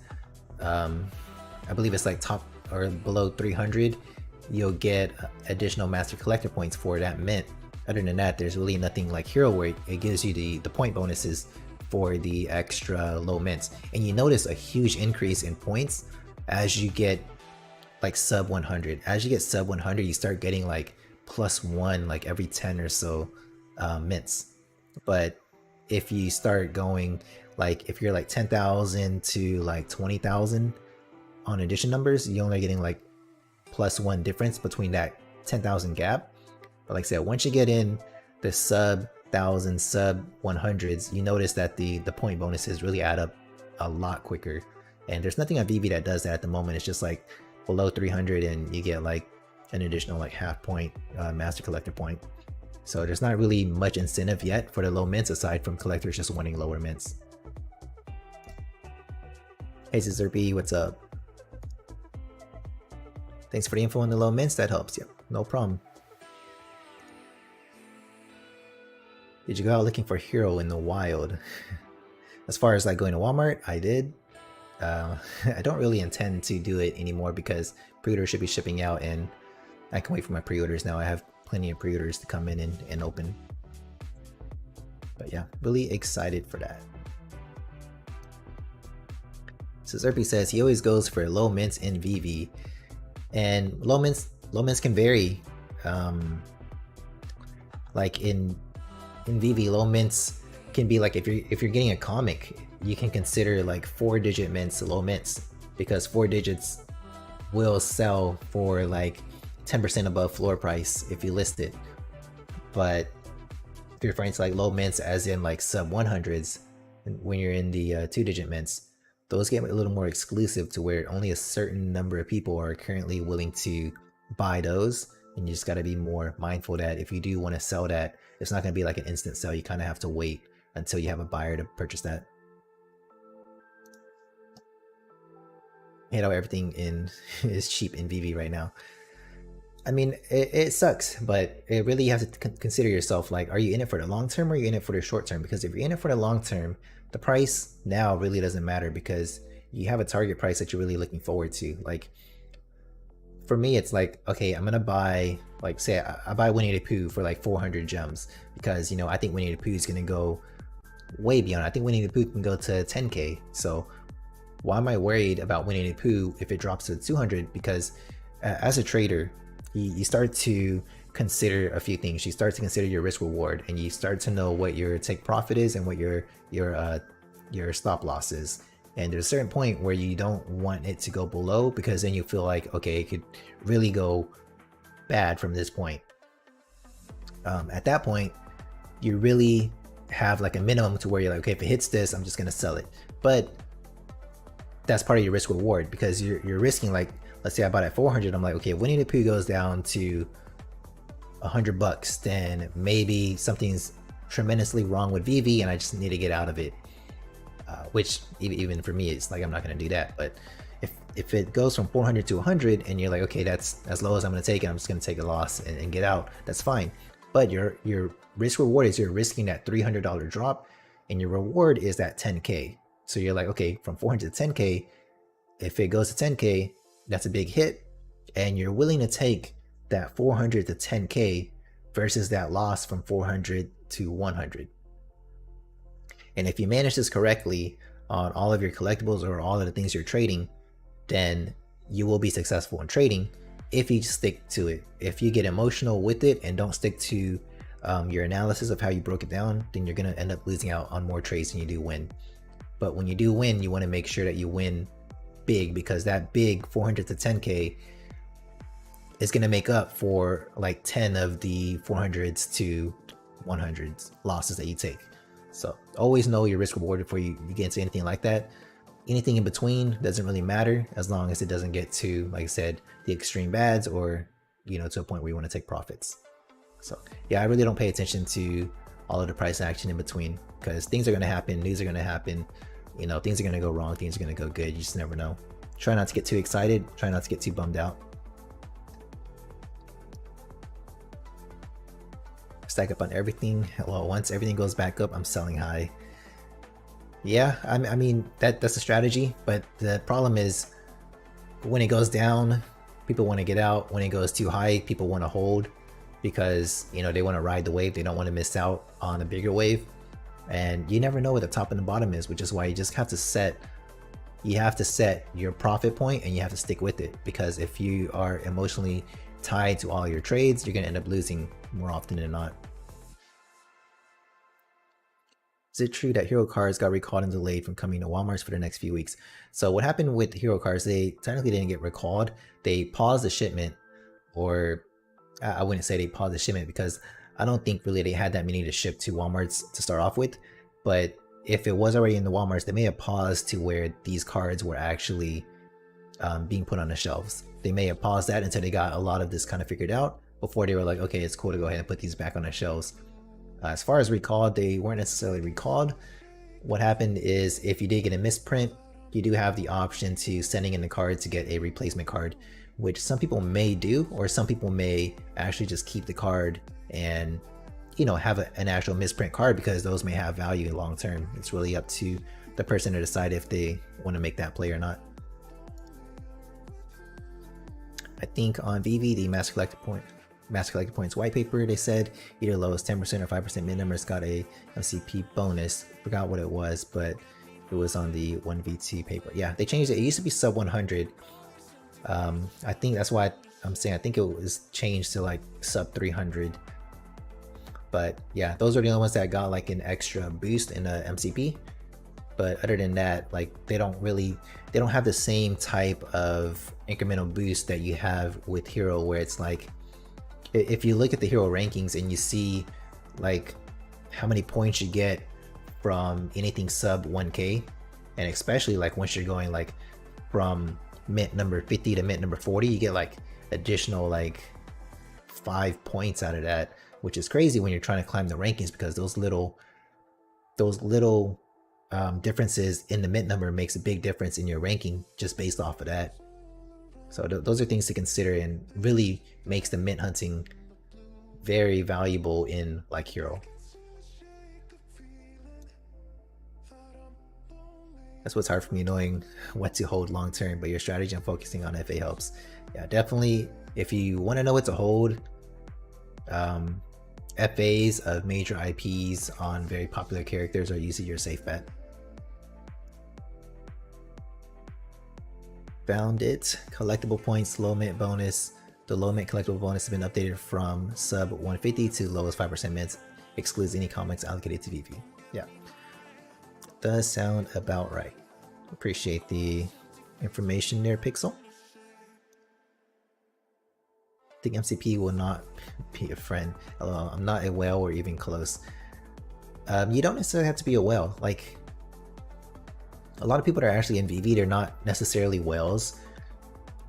I believe it's like top or below 300 you'll get additional master collector points for that mint. Other than that, there's really nothing like Hero where it gives you the point bonuses for the extra low mints, and you notice a huge increase in points as you get like sub 100. As you get sub 100, you start getting like +1 like every 10 or so mints. But if you start going like, if you're like 10,000 to like 20,000 on addition numbers, you're only getting like +1 difference between that 10,000 gap. But like I said, once you get in the sub 1000, sub 100s, you notice that the point bonuses really add up a lot quicker. And there's nothing on VEVE that does that at the moment. It's just like below 300 and you get like an additional like half point master collector point. So there's not really much incentive yet for the low mints aside from collectors just wanting lower mints. Hey Zerby, what's up? Thanks for the info on the low mints, that helps. Yep, no problem. Did you go out looking for Hero in the wild? As far as like going to Walmart, I did. I don't really intend to do it anymore because pre-orders should be shipping out and I can wait for my pre-orders now. I have plenty of pre-orders to come in and open. But yeah, really excited for that. So Zerpy says he always goes for low mints in VEVE, and low mints can vary. Like in VEVE, low mints can be like if you're getting a comic, you can consider like 4-digit mints low mints, because 4 digits will sell for like 10% above floor price if you list it. But if you're referring to like low mints as in like sub 100s, when you're in the 2-digit mints, those get a little more exclusive to where only a certain number of people are currently willing to buy those. And you just got to be more mindful that if you do want to sell that, it's not going to be like an instant sell. You kind of have to wait until you have a buyer to purchase that. You know, everything is cheap in VEVE right now. I mean, it sucks, but it really you have to consider yourself, like, are you in it for the long term or are you in it for the short term? Because if you're in it for the long term, the price now really doesn't matter because you have a target price that you're really looking forward to. Like, for me, it's like, okay, I'm gonna buy, like, say I buy Winnie the Pooh for like 400 gems because, you know, I think Winnie the Pooh is gonna go way beyond. I think Winnie the Pooh can go to 10K. So why am I worried about Winnie the Pooh if it drops to 200? Because as a trader, you start to consider a few things. You start to consider your risk reward, and you start to know what your take profit is and what your stop loss is. And there's a certain point where you don't want it to go below, because then you feel like, okay, it could really go bad from this point. At that point, you really have like a minimum to where you're like, okay, if it hits this, I'm just gonna sell it. But that's part of your risk reward, because you're risking, like, let's say I bought at 400, I'm like, okay, if Winnie the Pooh goes down to $100, then maybe something's tremendously wrong with VEVE and I just need to get out of it. Which even for me, it's like, I'm not going to do that. But if it goes from 400 to 100 and you're like, okay, that's as low as I'm going to take it, I'm just going to take a loss and get out, that's fine. But your risk reward is you're risking that $300 drop, and your reward is that 10K. So you're like, okay, from 400 to 10K, if it goes to 10K, that's a big hit, and you're willing to take that 400 to 10K versus that loss from 400 to 100. And if you manage this correctly on all of your collectibles or all of the things you're trading, then you will be successful in trading if you just stick to it. If you get emotional with it and don't stick to your analysis of how you broke it down, then you're going to end up losing out on more trades than you do win. But when you do win, you want to make sure that you win big, because that big 400 to 10K is going to make up for like 10 of the 400s to 100s losses that you take. So always know your risk reward before you get into anything like that. Anything in between doesn't really matter, as long as it doesn't get to, like I said, the extreme bads, or, you know, to a point where you want to take profits. So yeah, I really don't pay attention to all of the price action in between, because things are going to happen, news are going to happen, you know, things are going to go wrong, things are going to go good. You just never know. Try not to get too excited, try not to get too bummed out. Stack up on everything. Well, once everything goes back up, I'm selling high. Yeah, I mean, that's a strategy, but the problem is when it goes down, people want to get out. When it goes too high, people want to hold, because, you know, they want to ride the wave. They don't want to miss out on a bigger wave. And you never know what the top and the bottom is, which is why you just have to set your profit point, and you have to stick with it, because if you are emotionally tied to all your trades, you're going to end up losing more often than not. Is it true that hero cards got recalled and delayed from coming to Walmart's for the next few weeks? So what happened with hero cards, they technically didn't get recalled. They paused the shipment, or I wouldn't say they paused the shipment, because I don't think really they had that many to ship to Walmart's to start off with. But if it was already in the Walmart's, they may have paused to where these cards were actually being put on the shelves. They may have paused that until they got a lot of this kind of figured out before they were like, okay, it's cool to go ahead and put these back on the shelves. As far as recalled, they weren't necessarily recalled. What happened is, if you did get a misprint, you do have the option to sending in the card to get a replacement card, which some people may do, or some people may actually just keep the card and, you know, have an actual misprint card, because those may have value long term. It's really up to the person to decide if they want to make that play or not. I think on VEVE, the Master Collector Points white paper, they said either lowest 10% or 5% mid numbers got a MCP bonus. Forgot what it was, but it was on the 1v2 paper. Yeah, they changed it. It used to be sub 100. I think that's why I'm saying I think it was changed to like sub 300. But yeah, those are the only ones that got like an extra boost in the MCP. But other than that, like they don't have the same type of incremental boost that you have with Hero, where it's like, if you look at the Hero rankings and you see like how many points you get from anything sub 1k, and especially like once you're going like from mint number 50 to mint number 40, you get like additional like 5 points out of that, which is crazy when you're trying to climb the rankings, because those little differences in the mint number makes a big difference in your ranking just based off of that. So those are things to consider, and really makes the mint hunting very valuable in like Hero. That's what's hard for me, knowing what to hold long term, but your strategy and focusing on FA helps. Yeah, definitely. If you want to know what to hold, FAs of major IPs on very popular characters are usually your safe bet. Found it. Collectible points, low mint bonus. The low mint collectible bonus has been updated from sub 150 to lowest 5% mints. Excludes any comics allocated to VEVE. Yeah, does sound about right. Appreciate the information there, Pixel. I think MCP will not be a friend. I'm not a whale or even close. You don't necessarily have to be a whale. Like, a lot of people that are actually in VEVE, they're not necessarily whales,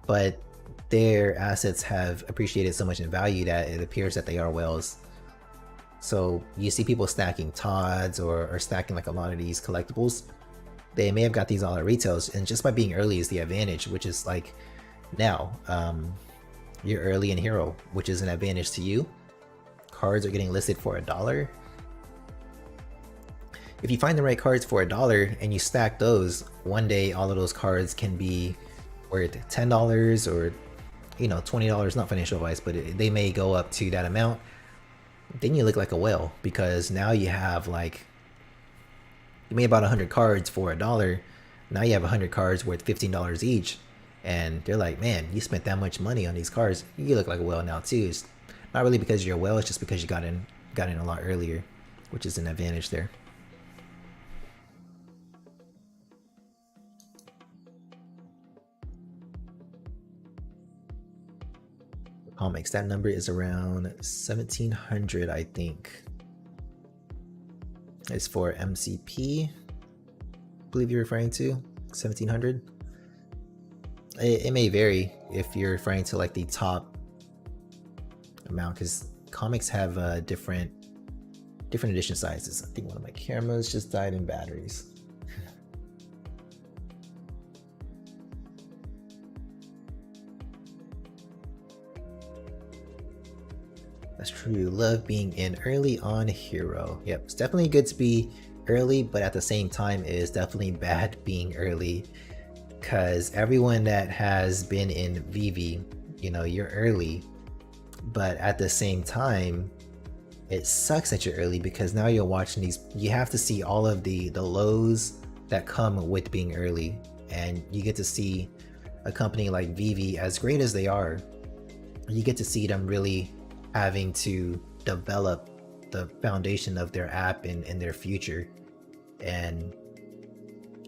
but their assets have appreciated so much in value that it appears that they are whales. So you see people stacking Todds or stacking like a lot of these collectibles. They may have got these all at retails, and just by being early is the advantage, which is like now you're early in Hero, which is an advantage to you. Cards are getting listed for $1. If you find the right cards for $1 and you stack those, one day all of those cards can be worth $10 or, you know, $20, not financial advice, but they may go up to that amount. Then you look like a whale, because now you have like, you made about 100 cards for $1. Now you have 100 cards worth $15 each. And they're like, man, you spent that much money on these cards. You look like a whale now too. It's not really because you're a whale, it's just because you got in a lot earlier, which is an advantage there. Comics, that number is around 1700, I think. It's for MCP, I believe you're referring to 1700. It may vary if you're referring to like the top amount, because comics have different different edition sizes. I think one of my cameras just died in batteries. That's true. Love being in early on HRO. Yep, it's definitely good to be early, but at the same time, it is definitely bad being early, because everyone that has been in VEVE, you know, you're early, but at the same time, it sucks that you're early because now you're watching these. You have to see all of the lows that come with being early, and you get to see a company like VEVE, as great as they are, you get to see them really having to develop the foundation of their app and their future. And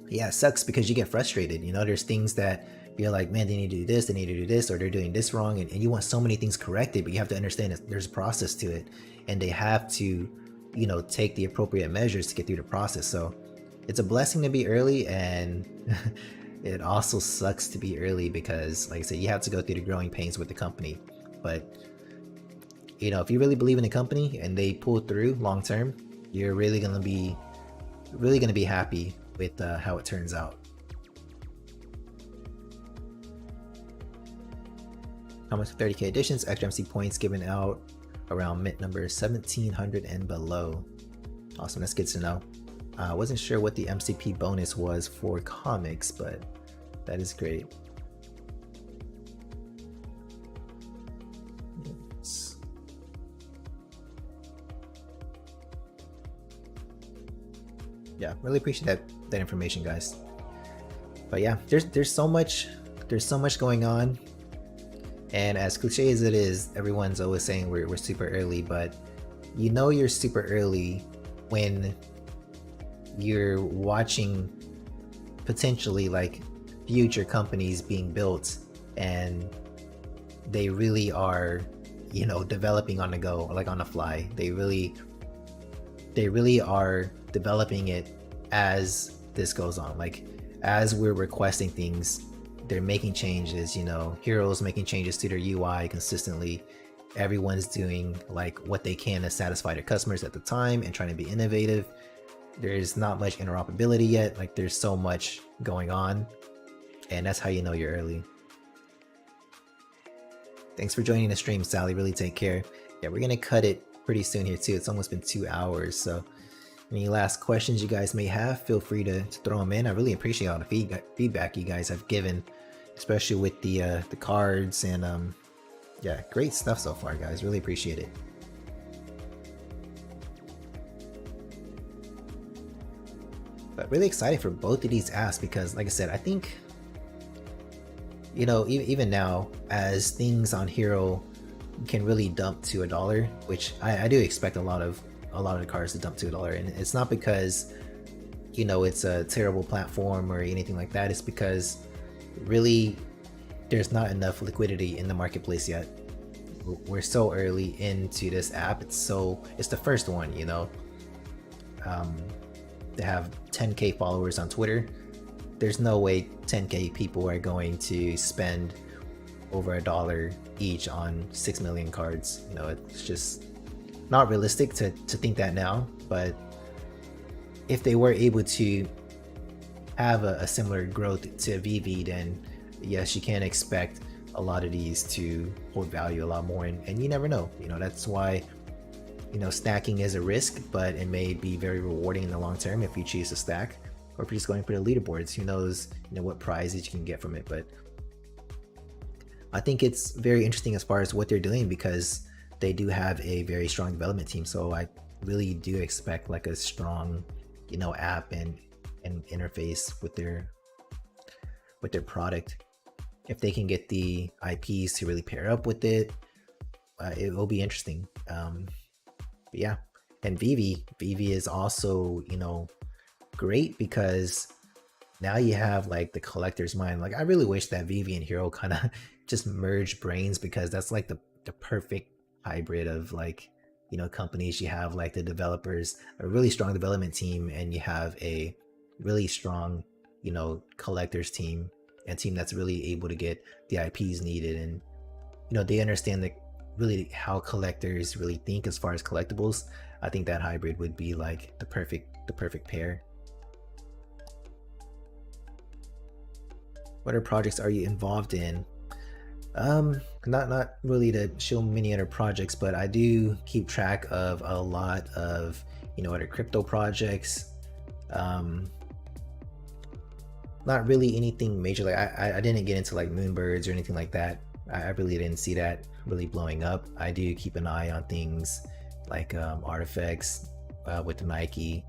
yeah, it sucks because you get frustrated. You know, there's things that you're like, man, they need to do this, they need to do this, or they're doing this wrong, and you want so many things corrected, but you have to understand that there's a process to it, and they have to, you know, take the appropriate measures to get through the process. So it's a blessing to be early, and it also sucks to be early because, like I said, you have to go through the growing pains with the company. But you know, if you really believe in the company and they pull through long term, you're really gonna be happy with how it turns out. How much 30k editions, extra MC points given out around mint number 1700 and below. Awesome, that's good to know. I wasn't sure what the MCP bonus was for comics, but that is great. Yeah, really appreciate that information, guys. But yeah, there's so much going on, and as cliche as it is, everyone's always saying we're super early, but you know you're super early when you're watching potentially like future companies being built, and they really are, you know, developing on the go, like on the fly. They really are developing it as this goes on. Like as we're requesting things, they're making changes. You know, HRO's making changes to their UI consistently. Everyone's doing like what they can to satisfy their customers at the time and trying to be innovative. There's not much interoperability yet. Like there's so much going on, and that's how you know you're early. Thanks for joining the stream, Sally. Really take care. Yeah, we're gonna cut it pretty soon here too. It's almost been 2 hours, so any last questions you guys may have, feel free to throw them in. I really appreciate all the feedback you guys have given, especially with the cards, and yeah, great stuff so far, guys. Really appreciate it. But really excited for both of these apps because, like I said, I think, you know, even now, as things on HRO can really dump to $1, which I do expect a lot of the cards to dump to $1, and it's not because, you know, it's a terrible platform or anything like that. It's because really there's not enough liquidity in the marketplace yet. We're so early into this app. It's the first one, you know. They have 10k followers on Twitter. There's no way 10k people are going to spend over $1 each on 6 million cards. You know, it's just not realistic to think that now. But if they were able to have a similar growth to VEVE, then yes, you can expect a lot of these to hold value a lot more, and you never know. You know, that's why, you know, stacking is a risk, but it may be very rewarding in the long term if you choose to stack, or if you're just going for the leaderboards. Who knows, you know, what prizes you can get from it. But I think it's very interesting as far as what they're doing, because they do have a very strong development team. So I really do expect like a strong, you know, app and interface with their product. If they can get the IPs to really pair up with it, it will be interesting. But yeah, and VEVE is also, you know, great because now you have like the collector's mind. Like I really wish that VEVE and HRO kind of just merge brains, because that's like the perfect hybrid of, like, you know, companies. You have like the developers, a really strong development team, and you have a really strong, you know, collectors team, and team that's really able to get the IPs needed. And you know, they understand really how collectors really think as far as collectibles, I think that hybrid would be like the perfect pair. What other projects are you involved in? Not really to show many other projects, but I do keep track of a lot of, you know, other crypto projects. Not really anything major. Like I didn't get into like Moonbirds or anything like that. I really didn't see that really blowing up. I do keep an eye on things like artifacts with the Nike.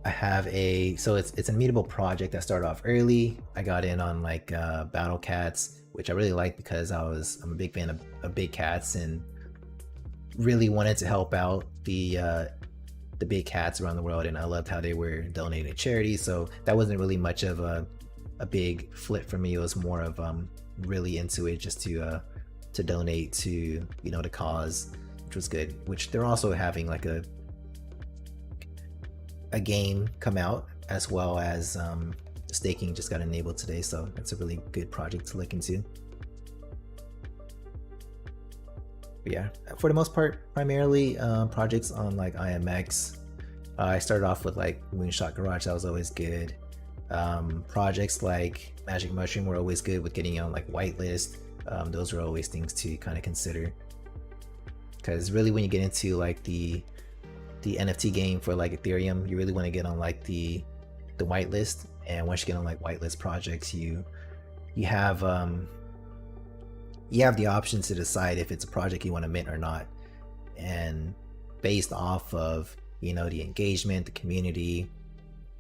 I have so it's an immutable project that started off early. I got in on like Battle Cats, which I really like because I'm a big fan of big cats and really wanted to help out the big cats around the world, and I loved how they were donating to charity. So that wasn't really much of a big flip for me. It was more of really into it just to donate to, you know, the cause, which was good. Which they're also having like a game come out, as well as staking just got enabled today, so that's a really good project to look into. But yeah, for the most part, primarily projects on like IMX. I started off with like Moonshot Garage, that was always good. Projects like Magic Mushroom were always good with getting on like whitelist. Those are always things to kind of consider, because really when you get into like the NFT game for like Ethereum, you really want to get on like the whitelist, and once you get on like whitelist projects, you have the option to decide if it's a project you want to mint or not, and based off of, you know, the engagement, the community,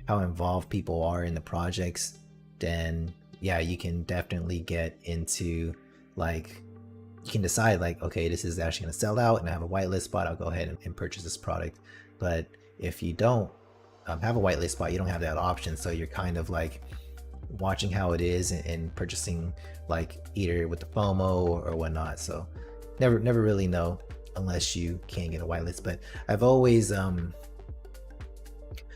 how involved people are in the projects, then yeah, you can definitely get into like, you can decide like, okay, this is actually going to sell out and I have a whitelist spot, I'll go ahead and purchase this product. But if you don't have a whitelist spot, you don't have that option, so you're kind of like watching how it is and purchasing like either with the FOMO or whatnot. So never really know unless you can get a whitelist. But I've always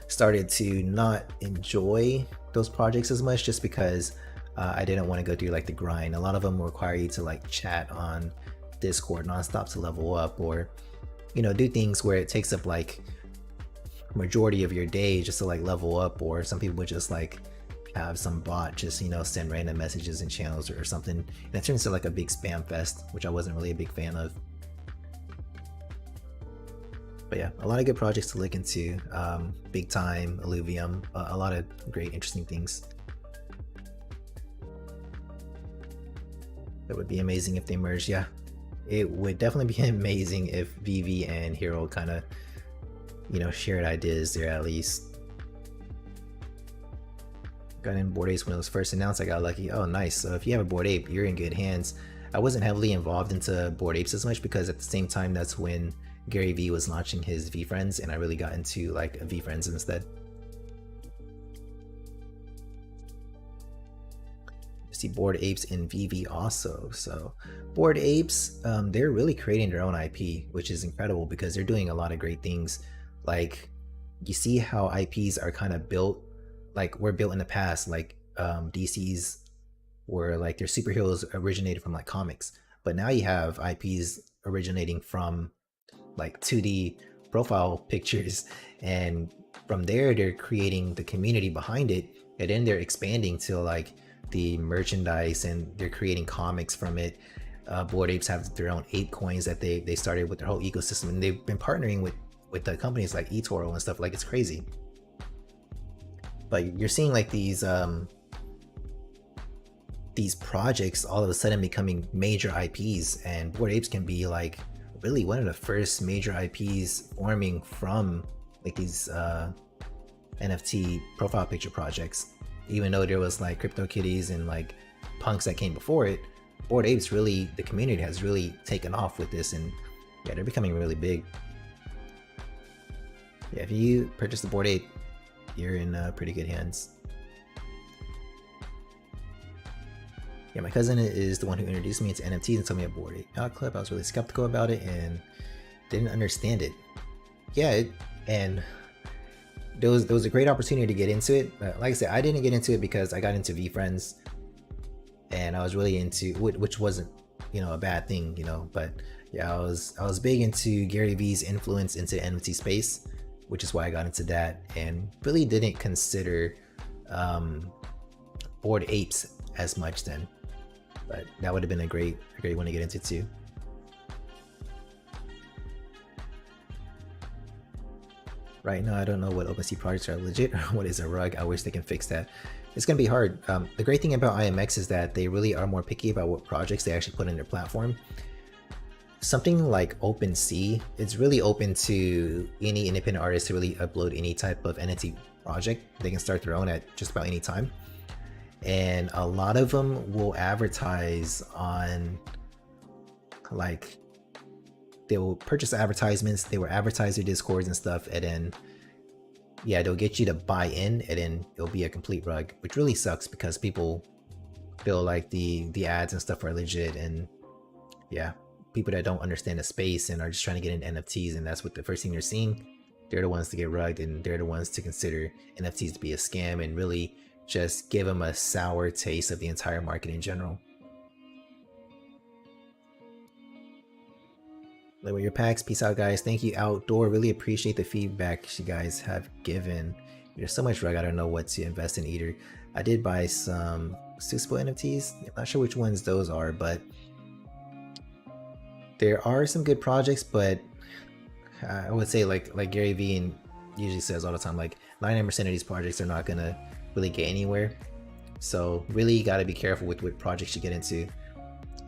started to not enjoy those projects as much, just because I didn't want to go through like the grind. A lot of them require you to like chat on Discord nonstop to level up, or, you know, do things where it takes up like majority of your day just to like level up. Or some people would just like have some bot just, you know, send random messages in channels or something, and it turns into like a big spam fest, which I wasn't really a big fan of. But yeah, a lot of good projects to look into. Big Time, Illuvium, a lot of great interesting things. It would be amazing if they merged. Yeah, it would definitely be amazing if VEVE and HRO kind of, you know, shared ideas there at least. Got in Bored Apes when it was first announced. I got lucky. Oh, nice. So if you have a Bored Ape, you're in good hands. I wasn't heavily involved into Bored Apes as much, because at the same time, that's when Gary Vee was launching his VeeFriends, and I really got into like VeeFriends instead. See Bored Apes in VEVE also. So Bored Apes, they're really creating their own IP, which is incredible because they're doing a lot of great things. Like, you see how IPs are kind of built, like were built in the past, like DC's were like their superheroes originated from like comics, but now you have IPs originating from like 2D profile pictures, and from there they're creating the community behind it, and then they're expanding to like the merchandise, and they're creating comics from it. Bored Apes have their own ape coins that they started with their whole ecosystem, and they've been partnering with the companies like eToro and stuff. Like, it's crazy. But you're seeing like these projects all of a sudden becoming major IPs, and Bored Apes can be like really one of the first major IPs forming from like these NFT profile picture projects. Even though there was like CryptoKitties and like punks that came before it, Bored Apes really, the community has really taken off with this, and yeah, they're becoming really big. Yeah, if you purchase the Bored Ape, you're in pretty good hands. Yeah, my cousin is the one who introduced me into NFTs and told me about Bored Ape Club. I was really skeptical about it and didn't understand it. Yeah, and there was a great opportunity to get into it. Like I said, I didn't get into it because I got into VeeFriends, and I was really into, which wasn't, a bad thing, but yeah, I was big into Gary Vee's influence into the NFT space, which is why I got into that, and really didn't consider Bored Apes as much then, but that would have been a great one to get into too. Right now, I don't know what OpenSea projects are legit or what is a rug. I wish they can fix that. It's going to be hard. The great thing about IMX is that they really are more picky about what projects they actually put in their platform. Something like OpenSea, it's really open to any independent artist to really upload any type of NFT project. They can start their own at just about any time. And a lot of them will advertise on, like, they will purchase advertisements, they will advertise their Discords and stuff, and then yeah, they'll get you to buy in, and then it'll be a complete rug, which really sucks because people feel like the ads and stuff are legit, and yeah, people that don't understand the space and are just trying to get into NFTs, and that's what the first thing they're seeing, they're the ones to get rugged, and they're the ones to consider NFTs to be a scam and really just give them a sour taste of the entire market in general. With your packs, peace out guys. Thank you Outdoor, really appreciate the feedback you guys have given. There's so much rug, I don't know what to invest in either. I did buy some Suspo NFTs, I'm not sure which ones those are, but there are some good projects, but I would say like Gary Vee usually says all the time, like 99% of these projects are not gonna really get anywhere. So really you gotta be careful with what projects you get into.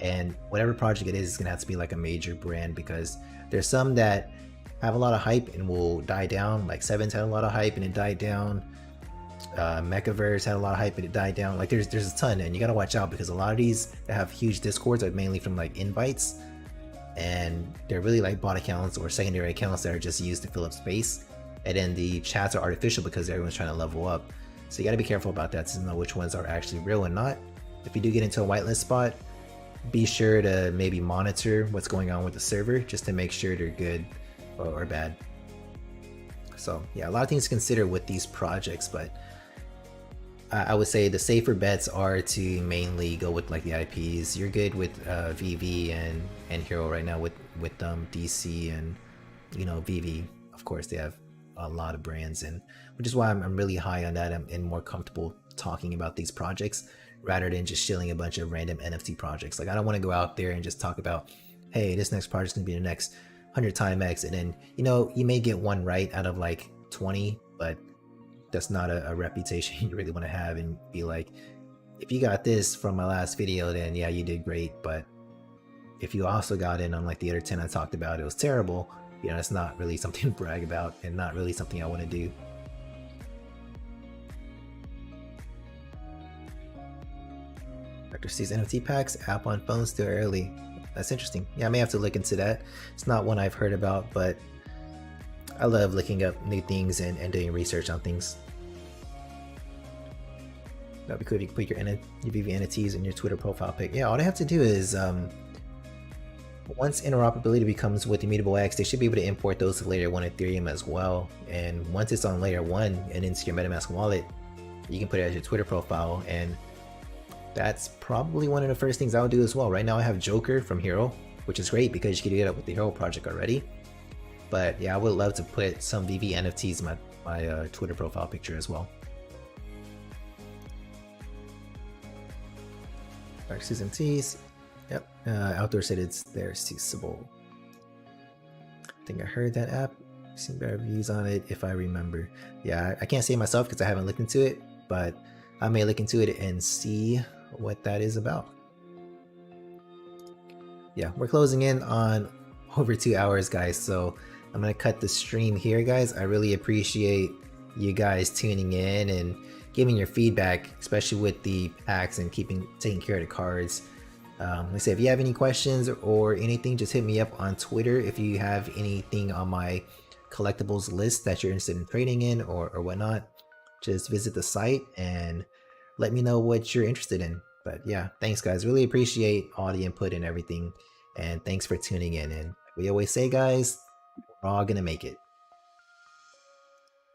And whatever project it is, it's gonna have to be like a major brand, because there's some that have a lot of hype and will die down. Like Sevens had a lot of hype and it died down. Mechaverse had a lot of hype and it died down. Like there's a ton, and you gotta watch out because a lot of these that have huge discords are mainly from like invites, and they're really like bot accounts or secondary accounts that are just used to fill up space. And then the chats are artificial because everyone's trying to level up. So you gotta be careful about that to know which ones are actually real and not. If you do get into a whitelist spot, be sure to maybe monitor what's going on with the server just to make sure they're good or bad. So yeah, a lot of things to consider with these projects, but I would say the safer bets are to mainly go with like the IPs. You're good with VEVE and HRO right now with DC and VEVE. Of course, they have a lot of brands, and which is why I'm really high on that and more comfortable talking about these projects rather than just shilling a bunch of random NFT projects. Like I don't want to go out there and just talk about, hey, this next project's gonna be the next 100x, and then you may get one right out of like 20, but that's not a reputation you really want to have and be like, if you got this from my last video, then yeah, you did great, but if you also got in on like the other 10 I talked about, it was terrible, that's not really something to brag about and not really something I want to do. Dr. C's NFT packs, app on phone still early. That's interesting. Yeah, I may have to look into that. It's not one I've heard about, but I love looking up new things and doing research on things. That'd be cool if you can put your VEVE NFTs in your Twitter profile pic. Yeah, all they have to do is, once interoperability becomes with Immutable X, they should be able to import those to layer 1 Ethereum as well. And once it's on layer 1 and into your MetaMask wallet, you can put it as your Twitter profile, and that's probably one of the first things I'll do as well. Right now I have Joker from HRO, which is great because you can do that with the HRO project already. But yeah, I would love to put some VEVE NFTs in my Twitter profile picture as well. Dark Season Tees. Yep. Outdoor said it's there, Seasable. I think I heard that app. Seen better reviews on it if I remember. Yeah, I can't say myself because I haven't looked into it, but I may look into it and see what that is about. Yeah, we're closing in on over 2 hours, guys, so I'm gonna cut the stream here, guys. I really appreciate you guys tuning in and giving your feedback, especially with the packs and taking care of the cards. Like I said, if you have any questions or anything, just hit me up on Twitter. If you have anything on my collectibles list that you're interested in trading in or whatnot, just visit the site and let me know what you're interested in. But yeah, thanks guys, really appreciate all the input and everything, and thanks for tuning in. And we always say, guys, we're all gonna make it.